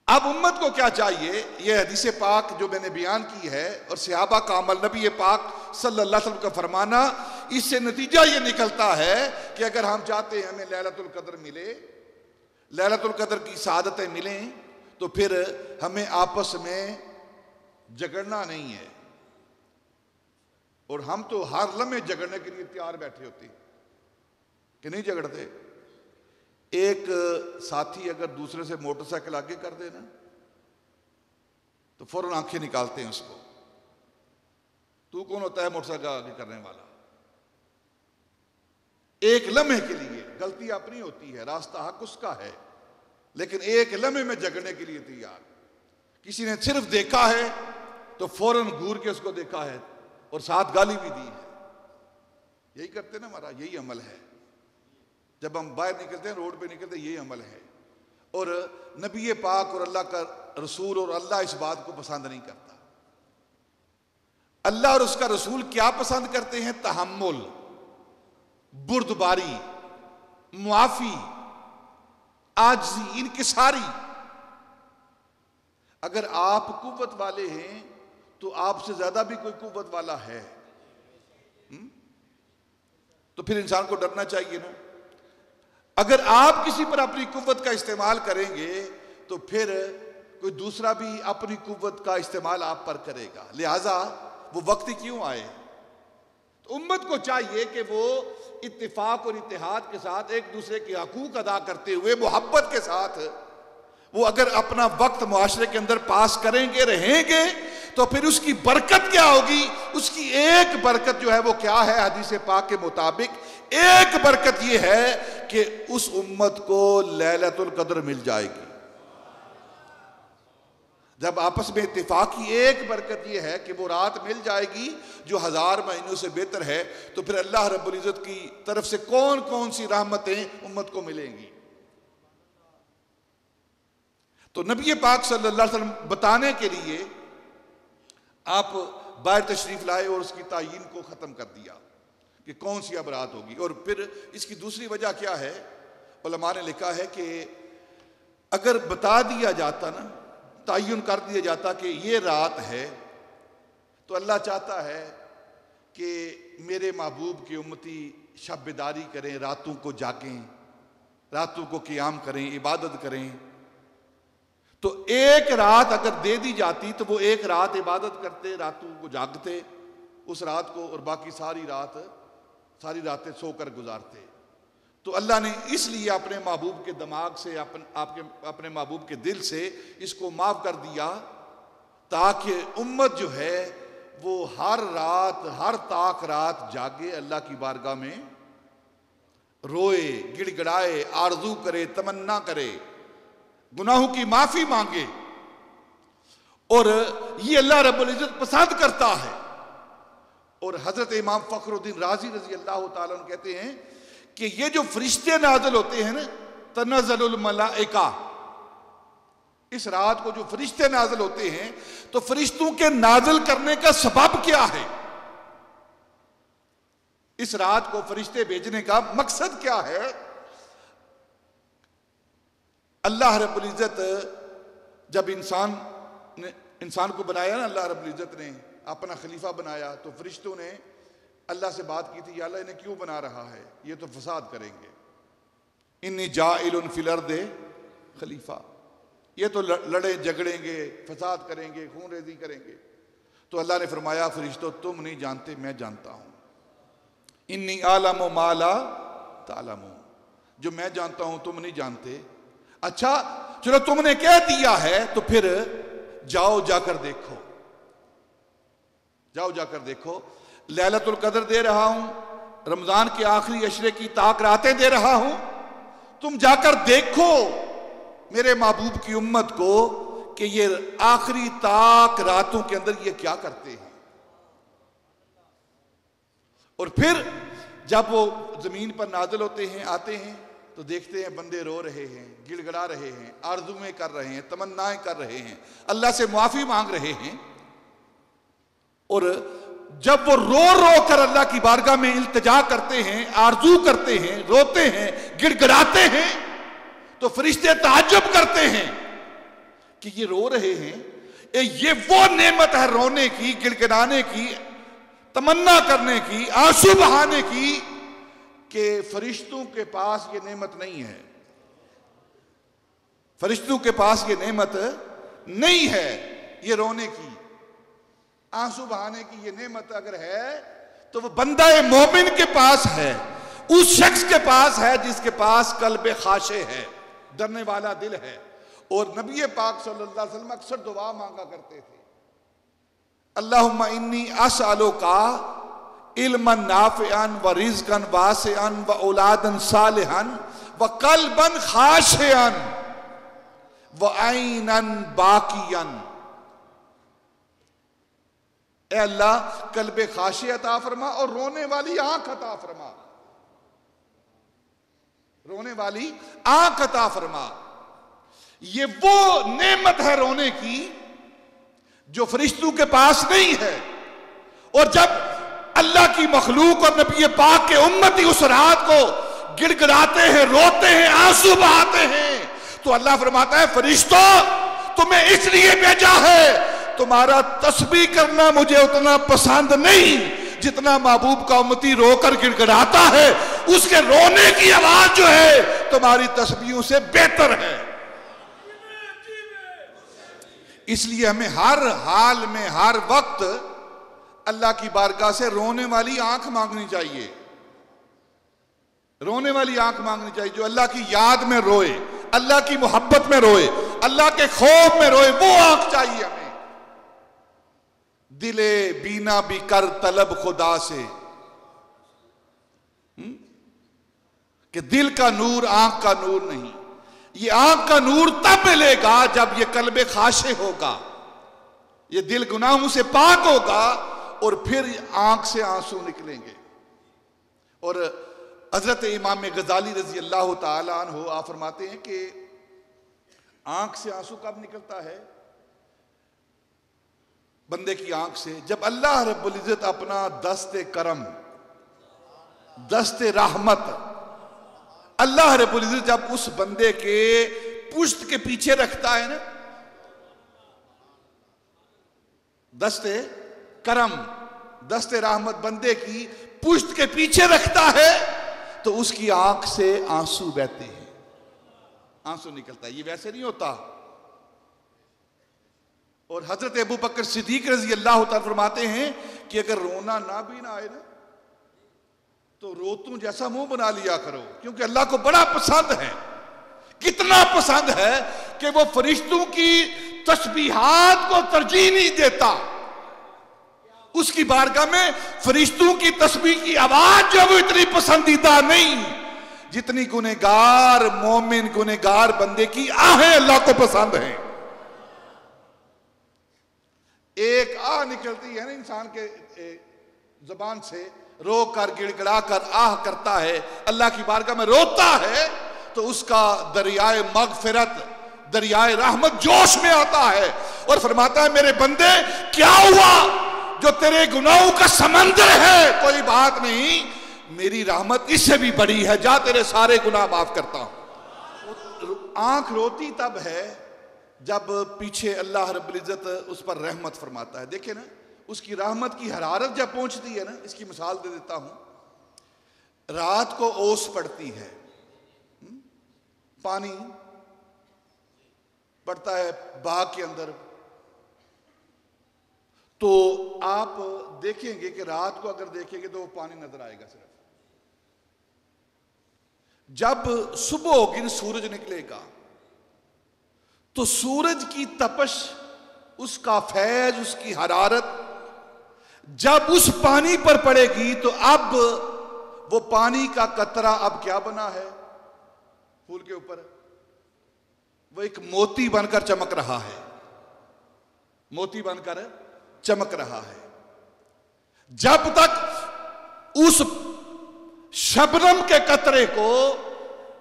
अब उम्मत को क्या चाहिए, यह हदीस पाक जो मैंने बयान की है और सहाबा का अमल, नबी पाक सल्लल्लाहु अलैहि वसल्लम का फरमाना, इससे नतीजा यह निकलता है कि अगर हम चाहते हैं हमें लैलतुल कद्र मिले, लैलतुल कद्र की सआदतें मिलें, तो फिर हमें आपस में झगड़ना नहीं है। और हम तो हर लम्हे झगड़ने के लिए तैयार बैठे होते कि नहीं झगड़ते। एक साथी अगर दूसरे से मोटरसाइकिल आगे कर देना तो फौरन आंखें निकालते हैं उसको, तू कौन होता है मोटरसाइकिल आगे करने वाला। एक लम्हे के लिए गलती अपनी होती है, रास्ता हक उसका है, लेकिन एक लम्हे में झगड़ने के लिए तैयार। किसी ने सिर्फ देखा है तो फौरन घूर के उसको देखा है और साथ गाली भी दी है। यही करते ना हमारा, यही अमल है। जब हम बाहर निकलते हैं, रोड पे निकलते हैं, यही अमल है। और नबी पाक और अल्लाह का रसूल और अल्लाह इस बात को पसंद नहीं करता। अल्लाह और उसका रसूल क्या पसंद करते हैं? तहम्मुल, बुर्दबारी, मुआफी, आजिज़ी, इनकिसारी। अगर आप कुव्वत वाले हैं तो आपसे ज्यादा भी कोई कुव्वत वाला है, तो फिर इंसान को डरना चाहिए ना। अगर आप किसी पर अपनी कुव्वत का इस्तेमाल करेंगे तो फिर कोई दूसरा भी अपनी कुव्वत का इस्तेमाल आप पर करेगा। लिहाजा वो वक्त ही क्यों आए। तो उम्मत को चाहिए कि वो इत्तिफाक और इत्तेहाद के साथ एक दूसरे के हकूक अदा करते हुए मोहब्बत के साथ वो अगर अपना वक्त मुआशरे के अंदर पास करेंगे, रहेंगे, तो फिर उसकी बरकत क्या होगी। उसकी एक बरकत जो है वो क्या है, हदीस पाक के मुताबिक एक बरकत ये है कि उस उम्मत को लैलतुल कद्र मिल जाएगी। जब आपस में इत्तिफाक की एक बरकत यह है कि वो रात मिल जाएगी जो 1000 महीनों से बेहतर है, तो फिर अल्लाह रब्बुल इज्जत की तरफ से कौन कौन सी रहमतें उम्मत को मिलेंगी। तो नबी पाक सल्लल्लाहु अलैहि वसल्लम बताने के लिए आप बाहर तशरीफ लाए और उसकी तायीन को ख़त्म कर दिया कि कौन सी अब रात होगी। और फिर इसकी दूसरी वजह क्या है, उलमा ने लिखा है कि अगर बता दिया जाता ना, तायीन कर दिया जाता कि ये रात है, तो अल्लाह चाहता है कि मेरे महबूब की उम्मती शब बेदारी करें, रातों को जागें, रातों को क़ियाम करें, इबादत करें। तो एक रात अगर दे दी जाती तो वो एक रात इबादत करते, रातों को जागते उस रात को, और बाकी सारी रातें सोकर गुजारते। तो अल्लाह ने इसलिए अपने महबूब के दिमाग से, अपने महबूब के दिल से इसको माफ कर दिया, ताकि उम्मत जो है वो हर रात, हर ताक रात जागे, अल्लाह की बारगाह में रोए, गिड़गिड़ाए, आरजू करे, तमन्ना करे, गुनाहों की माफी मांगे। और ये अल्लाह रब्बुल इज्जत पसंद करता है। और हजरत इमाम फखरुद्दीन राजी रजी अल्लाह ताला अन्हु कहते हैं कि ये जो फरिश्ते नाज़िल होते हैं ना, तनज़्ज़लुल मलाइका, इस रात को जो फरिश्ते नाज़िल होते हैं, तो फरिश्तों के नाज़िल करने का सबब क्या है, इस रात को फरिश्ते भेजने का मकसद क्या है। अल्लाह रब्बुल इज्जत जब इंसान को बनाया ना, अल्लाह रब्बुल इज्जत ने अपना खलीफा बनाया, तो फरिश्तों ने अल्लाह से बात की थी, या अल्लाह इन्हें क्यों बना रहा है, ये तो फसाद करेंगे, इन्नी जाइलुन फिल अर्दे खलीफा, ये तो लड़े झगड़ेंगे, फसाद करेंगे, खून रेजी करेंगे। तो अल्लाह ने फरमाया, फरिश्तों तुम नहीं जानते, मैं जानता हूं, इन्नी आलमु मा ला तालमू, जो मैं जानता हूं तुम नहीं जानते। अच्छा चलो तुमने कह दिया है तो फिर जाओ जाकर देखो, जाओ जाकर देखो, लैलतुल कद्र दे रहा हूं, रमजान के आखिरी अशरे की ताक रातें दे रहा हूं, तुम जाकर देखो मेरे महबूब की उम्मत को कि ये आखिरी ताक रातों के अंदर ये क्या करते हैं। और फिर जब वो जमीन पर नाज़िल होते हैं, आते हैं, तो देखते हैं बंदे रो रहे हैं, गिड़गिड़ा रहे हैं, आरज़ुएं कर रहे हैं, तमन्नाएं कर रहे हैं, अल्लाह से माफी मांग रहे हैं। और जब वो रो रो कर अल्लाह की बारगाह में इल्तिजा करते हैं, आरजू करते हैं, रोते हैं, गिड़गिड़ाते हैं, तो फरिश्ते ताज्जुब करते हैं कि ये रो रहे हैं, ये वो नेमत है रोने की, गिड़गिड़ाने की, तमन्ना करने की, आंसू बहाने की, कि फरिश्तों के पास ये नेमत नहीं है। फरिश्तों के पास ये नेमत नहीं है, ये रोने की, आंसू बहाने की ये नेमत अगर है तो वो बंदा मोमिन के पास है, उस शख्स के पास है जिसके पास कल्बे खाशे है, डरने वाला दिल है। और नबी पाक सल्लल्लाहु अलैहि वसल्लम अक्सर दुआ मांगा करते थे, अल्लाहुम्मा इन्नी असअलुका इल्मन नाफिअन व रिज़्क़न वासिअन व औलादन सालिहन व क़ल्बन खाशिअन व ऐनन बाकियन। ए अल्लाह कल्बे खाशी अता फरमा और रोने वाली आंख अता फरमा, रोने वाली आंख अता फरमा। ये वो नेमत है रोने की जो फरिश्तों के पास नहीं है। और जब अल्लाह की मखलूक और नबी पाक के उम्मती उस रात को गिड़गिड़ाते हैं, रोते हैं, आंसू बहाते हैं, तो अल्लाह फरमाता है फरिश्तों तुम्हें इसलिए भेजा है, तुम्हारा तस्बीह करना मुझे उतना पसंद नहीं जितना महबूब का उम्मती रोकर गिड़गिड़ाता है, उसके रोने की आवाज जो है तुम्हारी तस्बीहों से बेहतर है। इसलिए हमें हर हाल में हर वक्त अल्लाह की बारगाह से रोने वाली आंख मांगनी चाहिए, रोने वाली आंख मांगनी चाहिए, जो अल्लाह की याद में रोए, अल्लाह की मोहब्बत में रोए, अल्लाह के खौफ में रोए, वो आंख चाहिए हमें। दिले बीना भी कर तलब खुदा से, कि दिल का नूर आंख का नूर नहीं, ये आंख का नूर तब मिलेगा जब ये कल्बे खाशे होगा, ये दिल गुनाहों से पाक होगा और फिर आंख से आंसू निकलेंगे। और हजरत इमाम गजाली रजी अल्लाह ताला अन्हु आप फरमाते हैं कि आंख से आंसू कब निकलता है बंदे की आंख से, जब अल्लाह रब्बुल इज्जत अपना दस्ते करम, दस्ते रहमत, अल्लाह रब्बुल इज्जत जब उस बंदे के पुश्त के पीछे रखता है ना, दस्ते करम, दस्ते रहमत बंदे की पुश्त के पीछे रखता है, तो उसकी आंख से आंसू बहते हैं, आंसू निकलता है। ये वैसे नहीं होता। और हजरत अबू बकर सिद्दीक रजी अल्लाह तआला फरमाते हैं कि अगर रोना ना भी ना आए ना, तो रोतू जैसा मुंह बना लिया करो, क्योंकि अल्लाह को बड़ा पसंद है। कितना पसंद है कि वो फरिश्तों की तस्बीहात को तरजीह नहीं देता, उसकी बारगाह में फरिश्तों की तस्बीह की आवाज जो वो इतनी पसंदीदा नहीं जितनी गुनहगार मोमिन गुनहगार बंदे की आहें अल्लाह को पसंद है। एक आह निकलती है ना इंसान के जुबान से, रो कर गिड़गिड़ा कर आह करता है, अल्लाह की बारगाह में रोता है, तो उसका दरियाए मगफिरत, दरियाए रहमत जोश में आता है और फरमाता है मेरे बंदे क्या हुआ जो तेरे गुनाहों का समंदर है, कोई बात नहीं, मेरी रहमत इससे भी बड़ी है, जा तेरे सारे गुनाह माफ करता हूं। आंख रोती तब है जब पीछे अल्लाह रब्बुल इज्जत उस पर रहमत फरमाता है। देखे ना, उसकी रहमत की हरारत जब पहुंचती है ना, इसकी मिसाल दे देता हूं, रात को ओस पड़ती है, पानी पड़ता है बाग के अंदर, तो आप देखेंगे कि रात को अगर देखेंगे तो वो पानी नजर आएगा सिर्फ। जब सुबह होगी, सूरज निकलेगा, तो सूरज की तपश, उसका फैज, उसकी हरारत जब उस पानी पर पड़ेगी, तो अब वो पानी का कतरा अब क्या बना है फूल के ऊपर, वो एक मोती बनकर चमक रहा है, मोती बनकर चमक रहा है। जब तक उस शबनम के कतरे को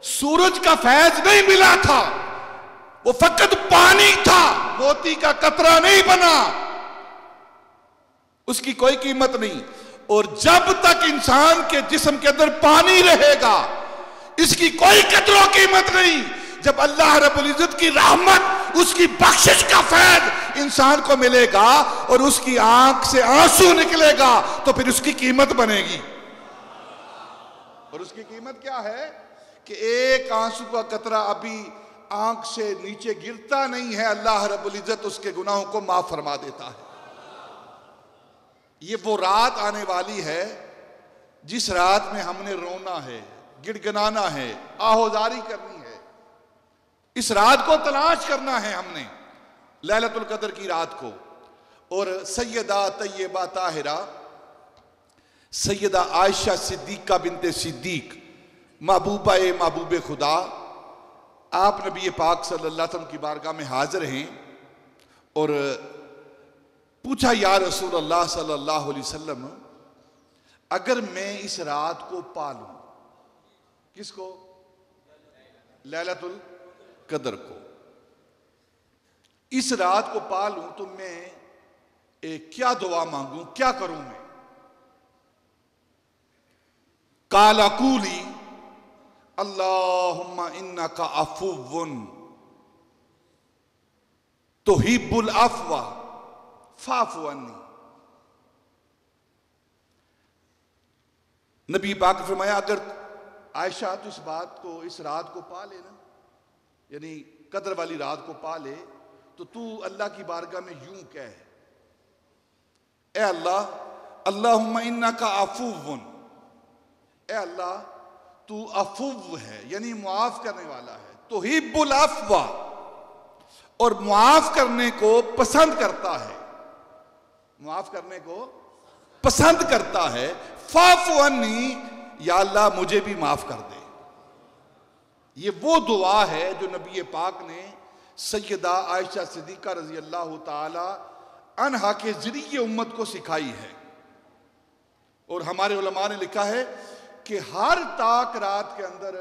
सूरज का फैज नहीं मिला था, वो फकत पानी था, मोती का कतरा नहीं बना, उसकी कोई कीमत नहीं। और जब तक इंसान के जिस्म के अंदर पानी रहेगा, इसकी कोई कदर कीमत नहीं। जब अल्लाह रब्बुल इज्जत की रहमत, उसकी बख्शिश का फैज इंसान को मिलेगा और उसकी आंख से आंसू निकलेगा, तो फिर उसकी कीमत बनेगी। और उसकी कीमत क्या है कि एक आंसू का कतरा अभी आंख से नीचे गिरता नहीं है, अल्लाह रब्बुल इज्जत उसके गुनाहों को माफ फरमा देता है। ये वो रात आने वाली है जिस रात में हमने रोना है, गिड़गिड़ाना है, आहोजारी करनी है। इस रात को तलाश करना है हमने, लैलतुल कदर की रात को। और सैयदा तय्यबा ताहिरा सैयदा आयशा सिद्दीका बिनते सिद्दीक, महबूबा ए महबूब खुदा, आप नबी पाक सल्लल्लाहु अलैहि वसल्लम की बारगाह में हाजिर हैं और पूछा, या रसूल अल्लाह सल्लल्लाहु अलैहि वसल्लम, अगर मैं इस रात को पालूं, किसको? लैलतुल कदर को, इस रात को पालूं तो मैं क्या दुआ मांगूं, क्या करूं मैं? काला कूली अल्लाहुम्मा इन्नका अफुव्वुन तो हिब्बुल अफ़वा फ़ाफ़ु अन्नी। नबी पाक ने फरमाया, अगर आयशा तो इस बात को, इस रात को पा लेना, यानी कदर वाली रात को पा ले, तो तू अल्लाह की बारगाह में यूं कह, ए अल्लाह, अल्लाहुम्मा इन्नका अफ़ुव्वुन, ए अल्लाह तू अफ़ुव्व है, यानी मुआफ करने वाला है, तो हिब्बुल अफ़वा, और मुआफ करने को पसंद करता है, मुआफ करने को पसंद करता है, फ़ाफ़ु अन्नी, या अल्लाह मुझे भी माफ कर दे। ये वो दुआ है जो नबी पाक ने सैयदा आयशा सिद्दीक़ा रज़ी अल्लाह ताला अन्हा के जरिए उम्मत को सिखाई है। और हमारे उलमा ने लिखा है कि हर ताक रात के अंदर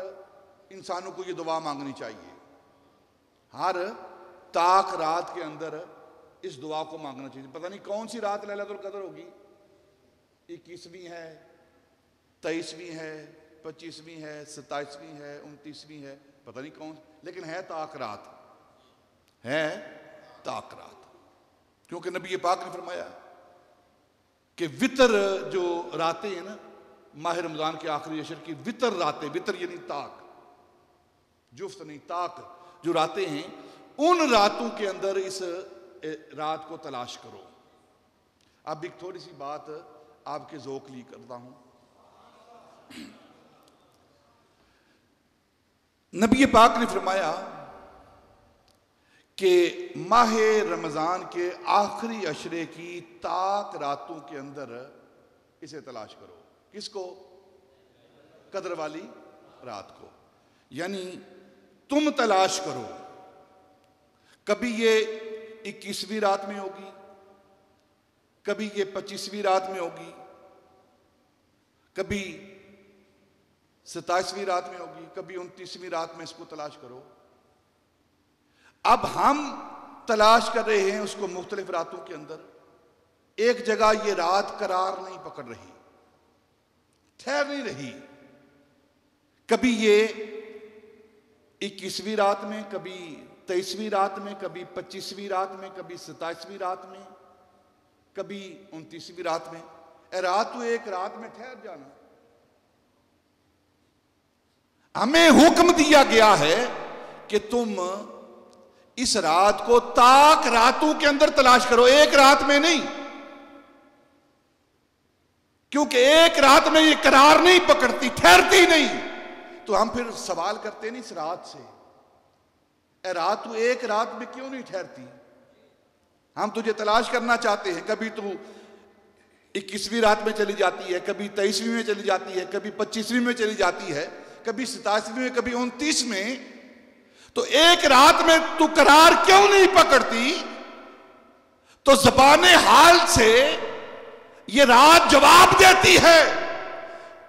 इंसानों को ये दुआ मांगनी चाहिए, हर ताक रात के अंदर इस दुआ को मांगना चाहिए। पता नहीं कौन सी रात लैलतुल कद्र होगी, 21वीं है, 23वीं है, 25वीं है, 27वीं है, 29वीं है, पता नहीं कौन, लेकिन है ताक रात, है ताक रात। क्योंकि नबी पाक ने फरमाया कि वितर जो रातें हैं ना, माह रमजान के आखिरी अशर की वितर रातें, वितर यानी ताक, जुफ्त नहीं ताक, जो रातें हैं, उन रातों के अंदर इस रात को तलाश करो। अब एक थोड़ी सी बात आपके ज़ौक़ लिए करता हूं। नबी पाक ने फरमाया कि माह रमजान के आखिरी अशरे की ताक रातों के अंदर इसे तलाश करो। किसको? कद्र वाली रात को। यानी तुम तलाश करो, कभी ये 21वीं रात में होगी, कभी ये 25वीं रात में होगी, कभी 27वीं रात में होगी, कभी 29वीं रात में इसको तलाश करो। अब हम तलाश कर रहे हैं उसको मुख्तलिफ रातों के अंदर। एक जगह ये रात करार नहीं पकड़ रही, ठहर नहीं रही, कभी ये 21वीं रात में, कभी 23वीं रात में, कभी 25वीं रात में, कभी 27वीं रात में, कभी 29वीं रात में। रात तो एक रात में ठहर जाना। हमें हुक्म दिया गया है कि तुम इस रात को ताक रातों के अंदर तलाश करो, एक रात में नहीं, क्योंकि एक रात में ये करार नहीं पकड़ती, ठहरती नहीं। तो हम फिर सवाल करते नहीं इस रात से, ए रात तू एक रात में क्यों नहीं ठहरती? हम तुझे तलाश करना चाहते हैं। कभी तू 21वीं रात में चली जाती है, कभी 23वीं में चली जाती है, कभी 25वीं में चली जाती है, कभी 27वीं में, कभी 29 में। तो एक रात में तू करार क्यों नहीं पकड़ती? तो ज़बाने हाल से ये रात जवाब देती है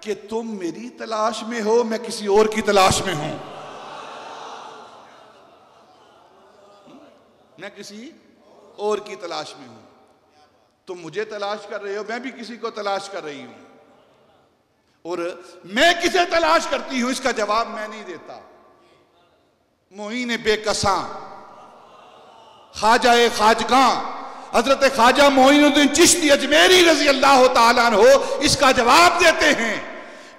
कि तुम मेरी तलाश में हो, मैं किसी और की तलाश में हूं, मैं किसी और की तलाश में हूं। तुम मुझे तलाश कर रहे हो, मैं भी किसी को तलाश कर रही हूं। और मैं किसे तलाश करती हूं इसका जवाब मैं नहीं देता। मोईन बेकसां, ख्वाजा खाजगां, हजरत ख्वाजा मोइनुद्दीन चिश्ती अजमेरी रजी अल्लाह ताला अन्हु इसका जवाब देते हैं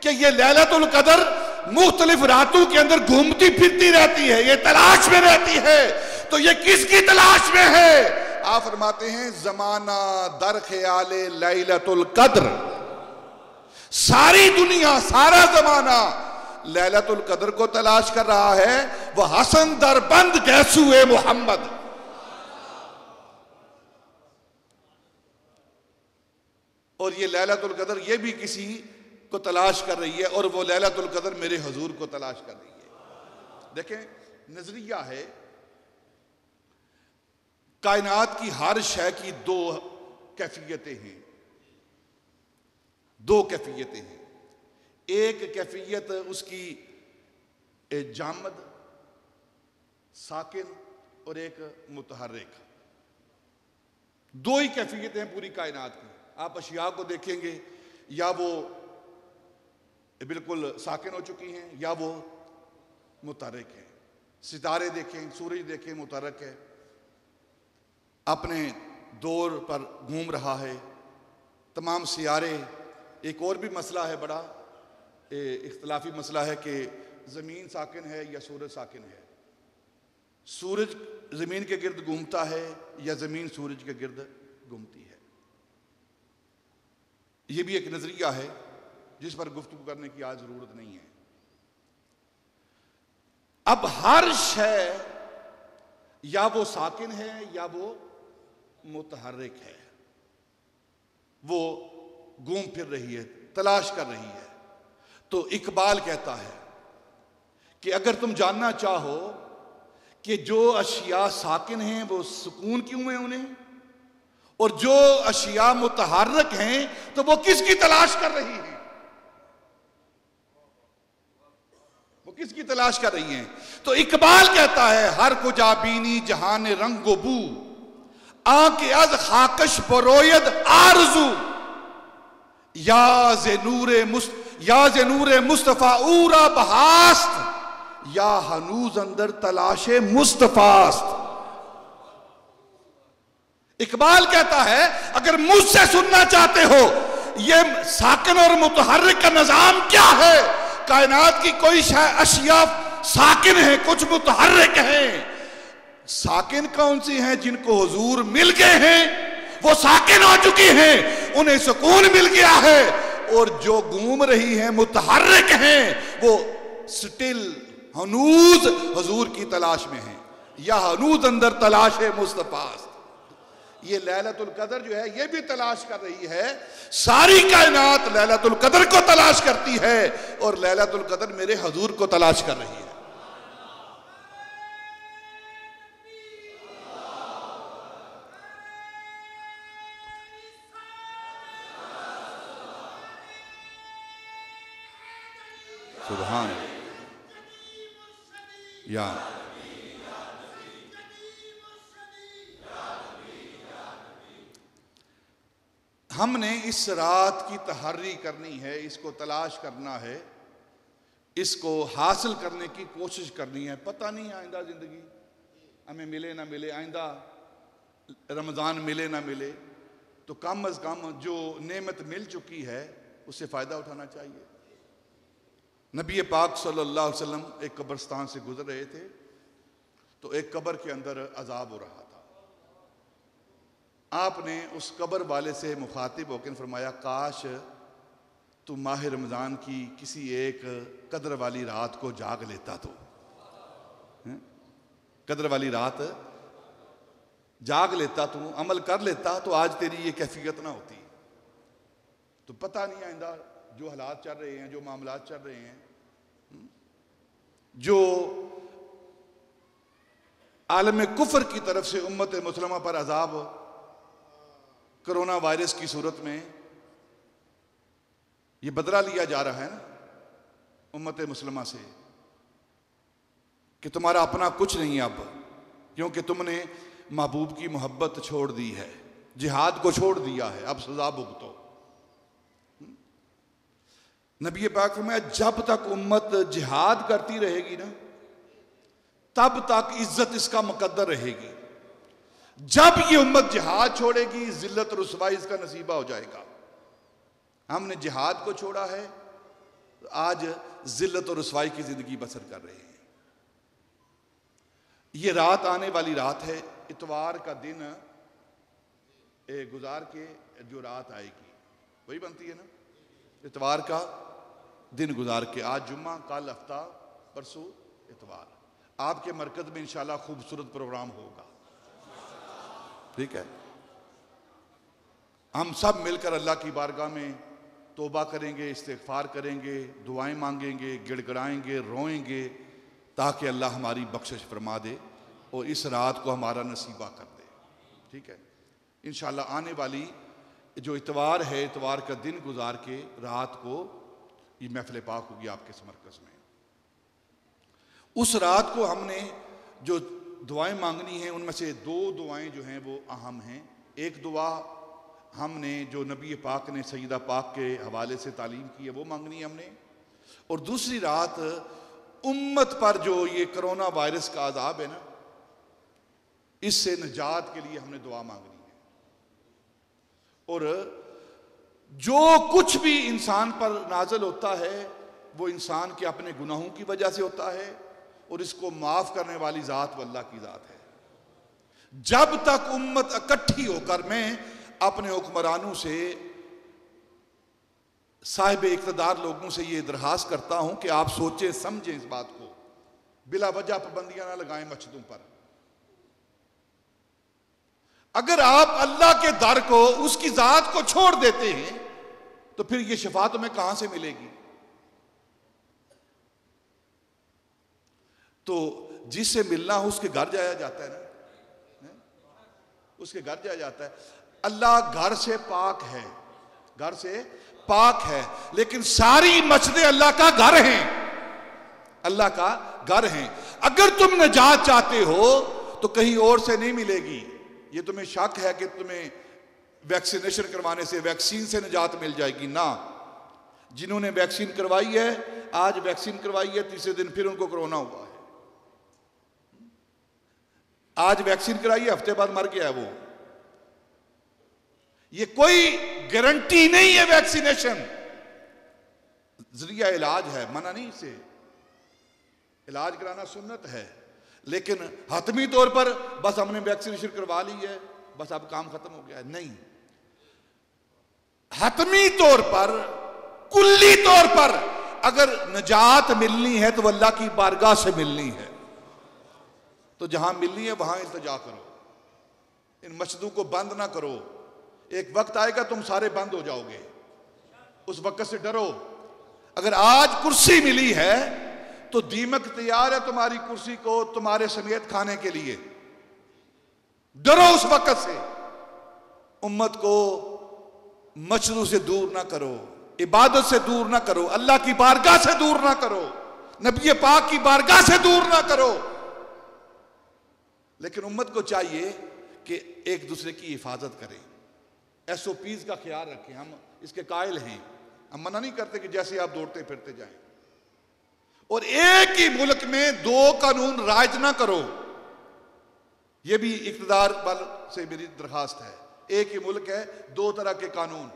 कि ये लैलतुल कद्र मुख्तलिफ रातों के अंदर घूमती फिरती रहती है, ये तलाश में रहती है। तो ये किसकी तलाश में है? आप फरमाते हैं जमाना दर ख्याले लैलतुल कद्र, सारी दुनिया, सारा जमाना लैलतुल कद्र को तलाश कर रहा है। वह हसन दर बंद गैसुए मोहम्मद, और ये लैलतुल कद्र ये भी किसी को तलाश कर रही है, और वो लैलतुल कद्र मेरे हुजूर को तलाश कर रही है। देखें, नजरिया है कायनात की हर शय की दो कैफियतें हैं, दो कैफियतें हैं। एक कैफियत उसकी जामद साकिन और एक मुतहर्रिक, दो ही कैफियतें हैं पूरी कायनात की। आप अशिया को देखेंगे, या वो बिल्कुल साकिन हो चुकी हैं या वो मुतहर्रिक हैं। सितारे देखें, सूरज देखें, मुतहर्रिक है। अपने दौर पर घूम रहा है, तमाम सियारे। एक और भी मसला है, बड़ा इख्तलाफी मसला है कि ज़मीन साकिन है या सूरज साकिन है। सूरज ज़मीन के गिर्द घूमता है या ज़मीन सूरज के गिर्द घूमती है। ये भी एक नज़रिया है जिस पर गुफ्तगू करने की आज ज़रूरत नहीं है। अब हर शय या वो साकिन है या वो मुतहर्रिक है, वो घूम फिर रही है, तलाश कर रही है। तो इकबाल कहता है कि अगर तुम जानना चाहो कि जो अशिया साकिन हैं वो सुकून क्यों है उन्हें, और जो अशिया मुतहर्रिक हैं तो वो किसकी तलाश कर रही हैं, वो किसकी तलाश कर रही हैं। तो इकबाल कहता है हर कुजा बीनी जहान रंगो बू आके अज खाकश बरोयद आरजू या जे नूरे मुस्तफा उरा बहास्त या हनूज अंदर तलाशे मुस्तफास्त। इकबाल कहता है अगर मुझसे सुनना चाहते हो ये साकिन और मुतहर्रिक का निजाम क्या है, कायनात की कोई अशिया साकिन है, कुछ मुतहर्रिक हैं। साकिन कौन सी हैं? जिनको हुजूर मिल गए हैं, वो साकिन हो चुकी हैं, उन्हें सुकून मिल गया है। और जो घूम रही हैं मुतहर्रिक हैं, वो स्टिल हनूज हुजूर की तलाश में हैं, या हनूज अंदर तलाश है मुस्तफास। ये लैलतुल कदर जो है ये भी तलाश कर रही है। सारी कायनात लैलतुल कदर को तलाश करती है और लैलतुल कदर मेरे हुजूर को तलाश कर रही है। सुभान या हमने इस रात की तहर्री करनी है, इसको तलाश करना है, इसको हासिल करने की कोशिश करनी है। पता नहीं आइंदा जिंदगी हमें मिले ना मिले, आइंदा रमज़ान मिले ना मिले, तो कम अज़ कम जो नेमत मिल चुकी है उससे फ़ायदा उठाना चाहिए। नबी पाक सल्लल्लाहु अलैहि वसल्लम एक कब्रिस्तान से गुजर रहे थे तो एक कब्र के अंदर अजाब हो रहा था। आपने उस कब्र वाले से मुखातिब होकर फरमाया काश तू माह रमज़ान की किसी एक कदर वाली रात को जाग लेता, तो कदर वाली रात जाग लेता, तू अमल कर लेता तो आज तेरी ये कैफियत ना होती। तो पता नहीं आइंदा जो हालात चल रहे हैं, जो मामलात चल रहे हैं, जो आलम कुफर की तरफ से उम्मत मुसलमा पर अजाब कोरोना वायरस की सूरत में ये बदला लिया जा रहा है ना उम्मत मुसलमा से कि तुम्हारा अपना कुछ नहीं अब, क्योंकि तुमने महबूब की मोहब्बत छोड़ दी है, जिहाद को छोड़ दिया है, अब सजा भुगतो। नबी पाक में जब तक उम्मत जिहाद करती रहेगी ना तब तक इज्जत इसका मुकद्दर रहेगी। जब ये उम्मत जिहाद छोड़ेगी जिल्लत रुसवाई इसका नसीबा हो जाएगा। हमने जिहाद को छोड़ा है, आज जिल्लत और रुसवाई की जिंदगी बसर कर रहे हैं। ये रात आने वाली रात है, इतवार का दिन गुजार के जो रात आएगी वही बनती है ना, इतवार का दिन गुजार के। आज जुम्मा, कल हफ्ता, परसों इतवार। आपके मरकज में इंशाल्लाह खूबसूरत प्रोग्राम होगा, ठीक है। हम सब मिलकर अल्लाह की बारगाह में तौबा करेंगे, इस्तिग़फ़ार करेंगे, दुआएं मांगेंगे, गिड़गिड़ाएंगे, रोएंगे, ताकि अल्लाह हमारी बख्शिश फरमा दे और इस रात को हमारा नसीबा कर दे, ठीक है। इंशाल्लाह आने वाली जो इतवार है, इतवार का दिन गुजार के रात को ये महफ़िल पाक होगी आपके इस मरकज़ में। उस रात को हमने जो दुआएं मांगनी हैं उनमें से दो दुआएं जो हैं वो अहम हैं। एक दुआ हमने जो नबी पाक ने सईदा पाक के हवाले से तालीम की है वो मांगनी है हमने, और दूसरी रात उम्मत पर जो ये कोरोना वायरस का अज़ाब है ना, इससे निजात के लिए हमने दुआ मांगनी है। और जो कुछ भी इंसान पर नाज़िल होता है वो इंसान के अपने गुनाहों की वजह से होता है, और इसको माफ करने वाली ज़ात वो अल्लाह की ज़ात है। जब तक उम्मत इकट्ठी होकर, मैं अपने हुक्मरानों से, साहिब इक़्तिदार लोगों से ये दरखास्त करता हूं कि आप सोचें समझें इस बात को, बिला वजह पाबंदियां ना लगाएं मस्जिदों पर। अगर आप अल्लाह के दर को, उसकी ज़ात को छोड़ देते हैं तो फिर ये शफाअत तुम्हें कहां से मिलेगी? तो जिससे मिलना हो उसके घर जाया जाता है ना, उसके घर जाया जाता है। अल्लाह घर से पाक है, घर से पाक है, लेकिन सारी मस्जिदें अल्लाह का घर हैं, अल्लाह का घर हैं। अगर तुम निजात चाहते हो तो कहीं और से नहीं मिलेगी। ये तुम्हें शक है कि तुम्हें वैक्सीनेशन करवाने से, वैक्सीन से निजात मिल जाएगी? ना, जिन्होंने वैक्सीन करवाई है, आज वैक्सीन करवाई है, तीसरे दिन फिर उनको कोरोना हुआ है। आज वैक्सीन कराई है, हफ्ते बाद मर गया है वो। ये कोई गारंटी नहीं है। वैक्सीनेशन जरिया इलाज है, मना नहीं, इसे इलाज कराना सुन्नत है, लेकिन हतमी तौर पर बस हमने वैक्सीनेशन करवा ली है, बस अब काम खत्म हो गया है, नहीं। हतमी तौर पर, कुल्ली तौर पर अगर निजात मिलनी है तो अल्लाह की बारगाह से मिलनी है। तो जहां मिलनी है वहां इल्तिजा करो, इन मस्जिदों को बंद ना करो। एक वक्त आएगा तुम सारे बंद हो जाओगे, उस वक्त से डरो। अगर आज कुर्सी मिली है तो दीमक तैयार है तुम्हारी कुर्सी को तुम्हारे समेत खाने के लिए। डरो उस वक्त से। उम्मत को मस्जिदों से दूर ना करो, इबादत से दूर ना करो, अल्लाह की बारगाह से दूर ना करो, नबी पाक की बारगाह से दूर ना करो। लेकिन उम्मत को चाहिए कि एक दूसरे की हिफाजत करें, SOPs का ख्याल रखें। हम इसके कायल हैं, हम मना नहीं करते कि जैसे आप दौड़ते फिरते जाएं। और एक ही मुल्क में दो कानून राज ना करो, यह भी इक़्तिदार बल से मेरी दरखास्त है। एक ही मुल्क है, दो तरह के कानून,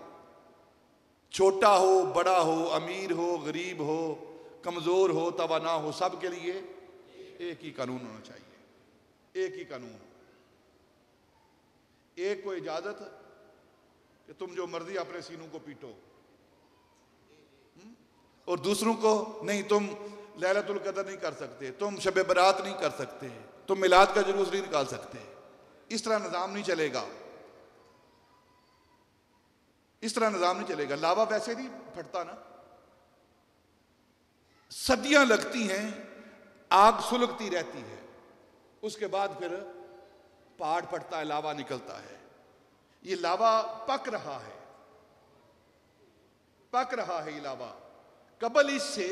छोटा हो बड़ा हो, अमीर हो गरीब हो, कमजोर हो तवाना हो, सब के लिए एक ही कानून होना चाहिए। एक ही कानून, एक को इजाजत कि तुम जो मर्जी अपने सीनों को पीटो, और दूसरों को नहीं, तुम लैलतुल कदर नहीं कर सकते, तुम शब बरात नहीं कर सकते, तुम मिलाद का जुलूस नहीं निकाल सकते। इस तरह निजाम नहीं चलेगा, इस तरह निजाम नहीं चलेगा। लावा वैसे नहीं फटता ना, सदियां लगती हैं, आग सुलगती रहती है, उसके बाद फिर पहाड़ फटता है, लावा निकलता है। ये लावा पक रहा है, पक रहा है ये लावा, कबल इससे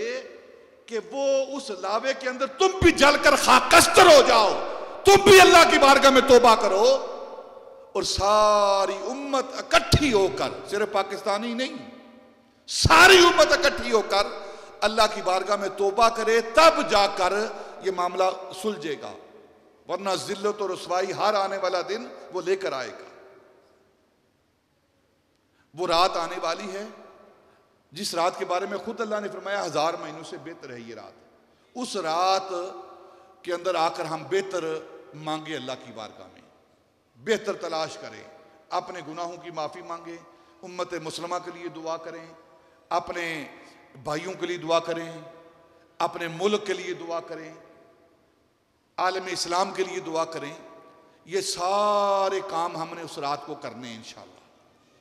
कि वो उस लावे के अंदर तुम भी जलकर खाकस्तर हो जाओ, तुम भी अल्लाह की बारगाह में तौबा करो, और सारी उम्मत इकट्ठी होकर, सिर्फ पाकिस्तानी नहीं, सारी उम्मत इकट्ठी होकर अल्लाह की बारगाह में तौबा करे, तब जाकर ये मामला सुलझेगा। वरना जिल्लत और रुसवाई हर आने वाला दिन वो लेकर आएगा। वो रात आने वाली है जिस रात के बारे में खुद अल्लाह ने फरमाया 1000 महीनों से बेहतर है ये रात। उस रात के अंदर आकर हम बेहतर मांगे, अल्लाह की बारगाह में बेहतर तलाश करें, अपने गुनाहों की माफ़ी मांगे, उम्मत मुस्लिमा के लिए दुआ करें, अपने भाइयों के लिए दुआ करें, अपने मुल्क के लिए दुआ करें, आलम इस्लाम के लिए दुआ करें। ये सारे काम हमने उस रात को करने हैं इंशाअल्लाह,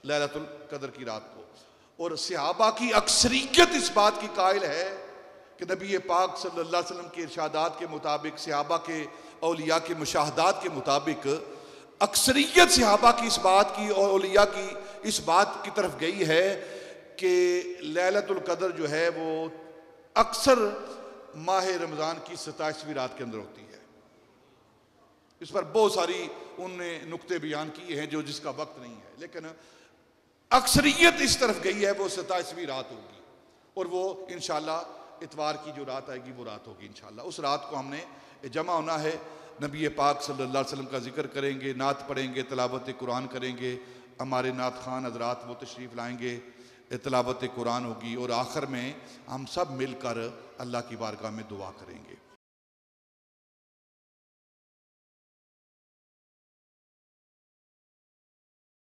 लैलतुल कदर की रात को। और सहाबा की अक्सरियत इस बात की कायल है कि नबी पाक सल्लल्लाहु अलैहि वसल्लम के इरशादात के मुताबिक, सहाबा के औलिया के मुशाहदात के मुताबिक, अक्सरियत सहाबा की इस बात की और औलिया की इस बात की तरफ गई है कि लैलतुल कदर जो है वो अक्सर माह रमज़ान की 27वीं रात के अंदर होती है। इस पर बहुत सारी उनने नुक्ते बयान किए हैं जो जिसका वक्त नहीं है, लेकिन अक्सरियत इस तरफ गई है वो 27वीं रात होगी, और वो इंशाअल्लाह इतवार की जो रात आएगी वो रात होगी इंशाअल्लाह। उस रात को हमने जमा होना है नबी पाक सल्लल्लाहु अलैहि वसल्लम का जिक्र करेंगे, नात पढ़ेंगे, तिलावत कुरान करेंगे। हमारे नात खान हजरात वो तशरीफ़ लाएंगे, तिलावत कुरान होगी और आखिर में हम सब मिलकर अल्लाह की बारगाह में दुआ करेंगे।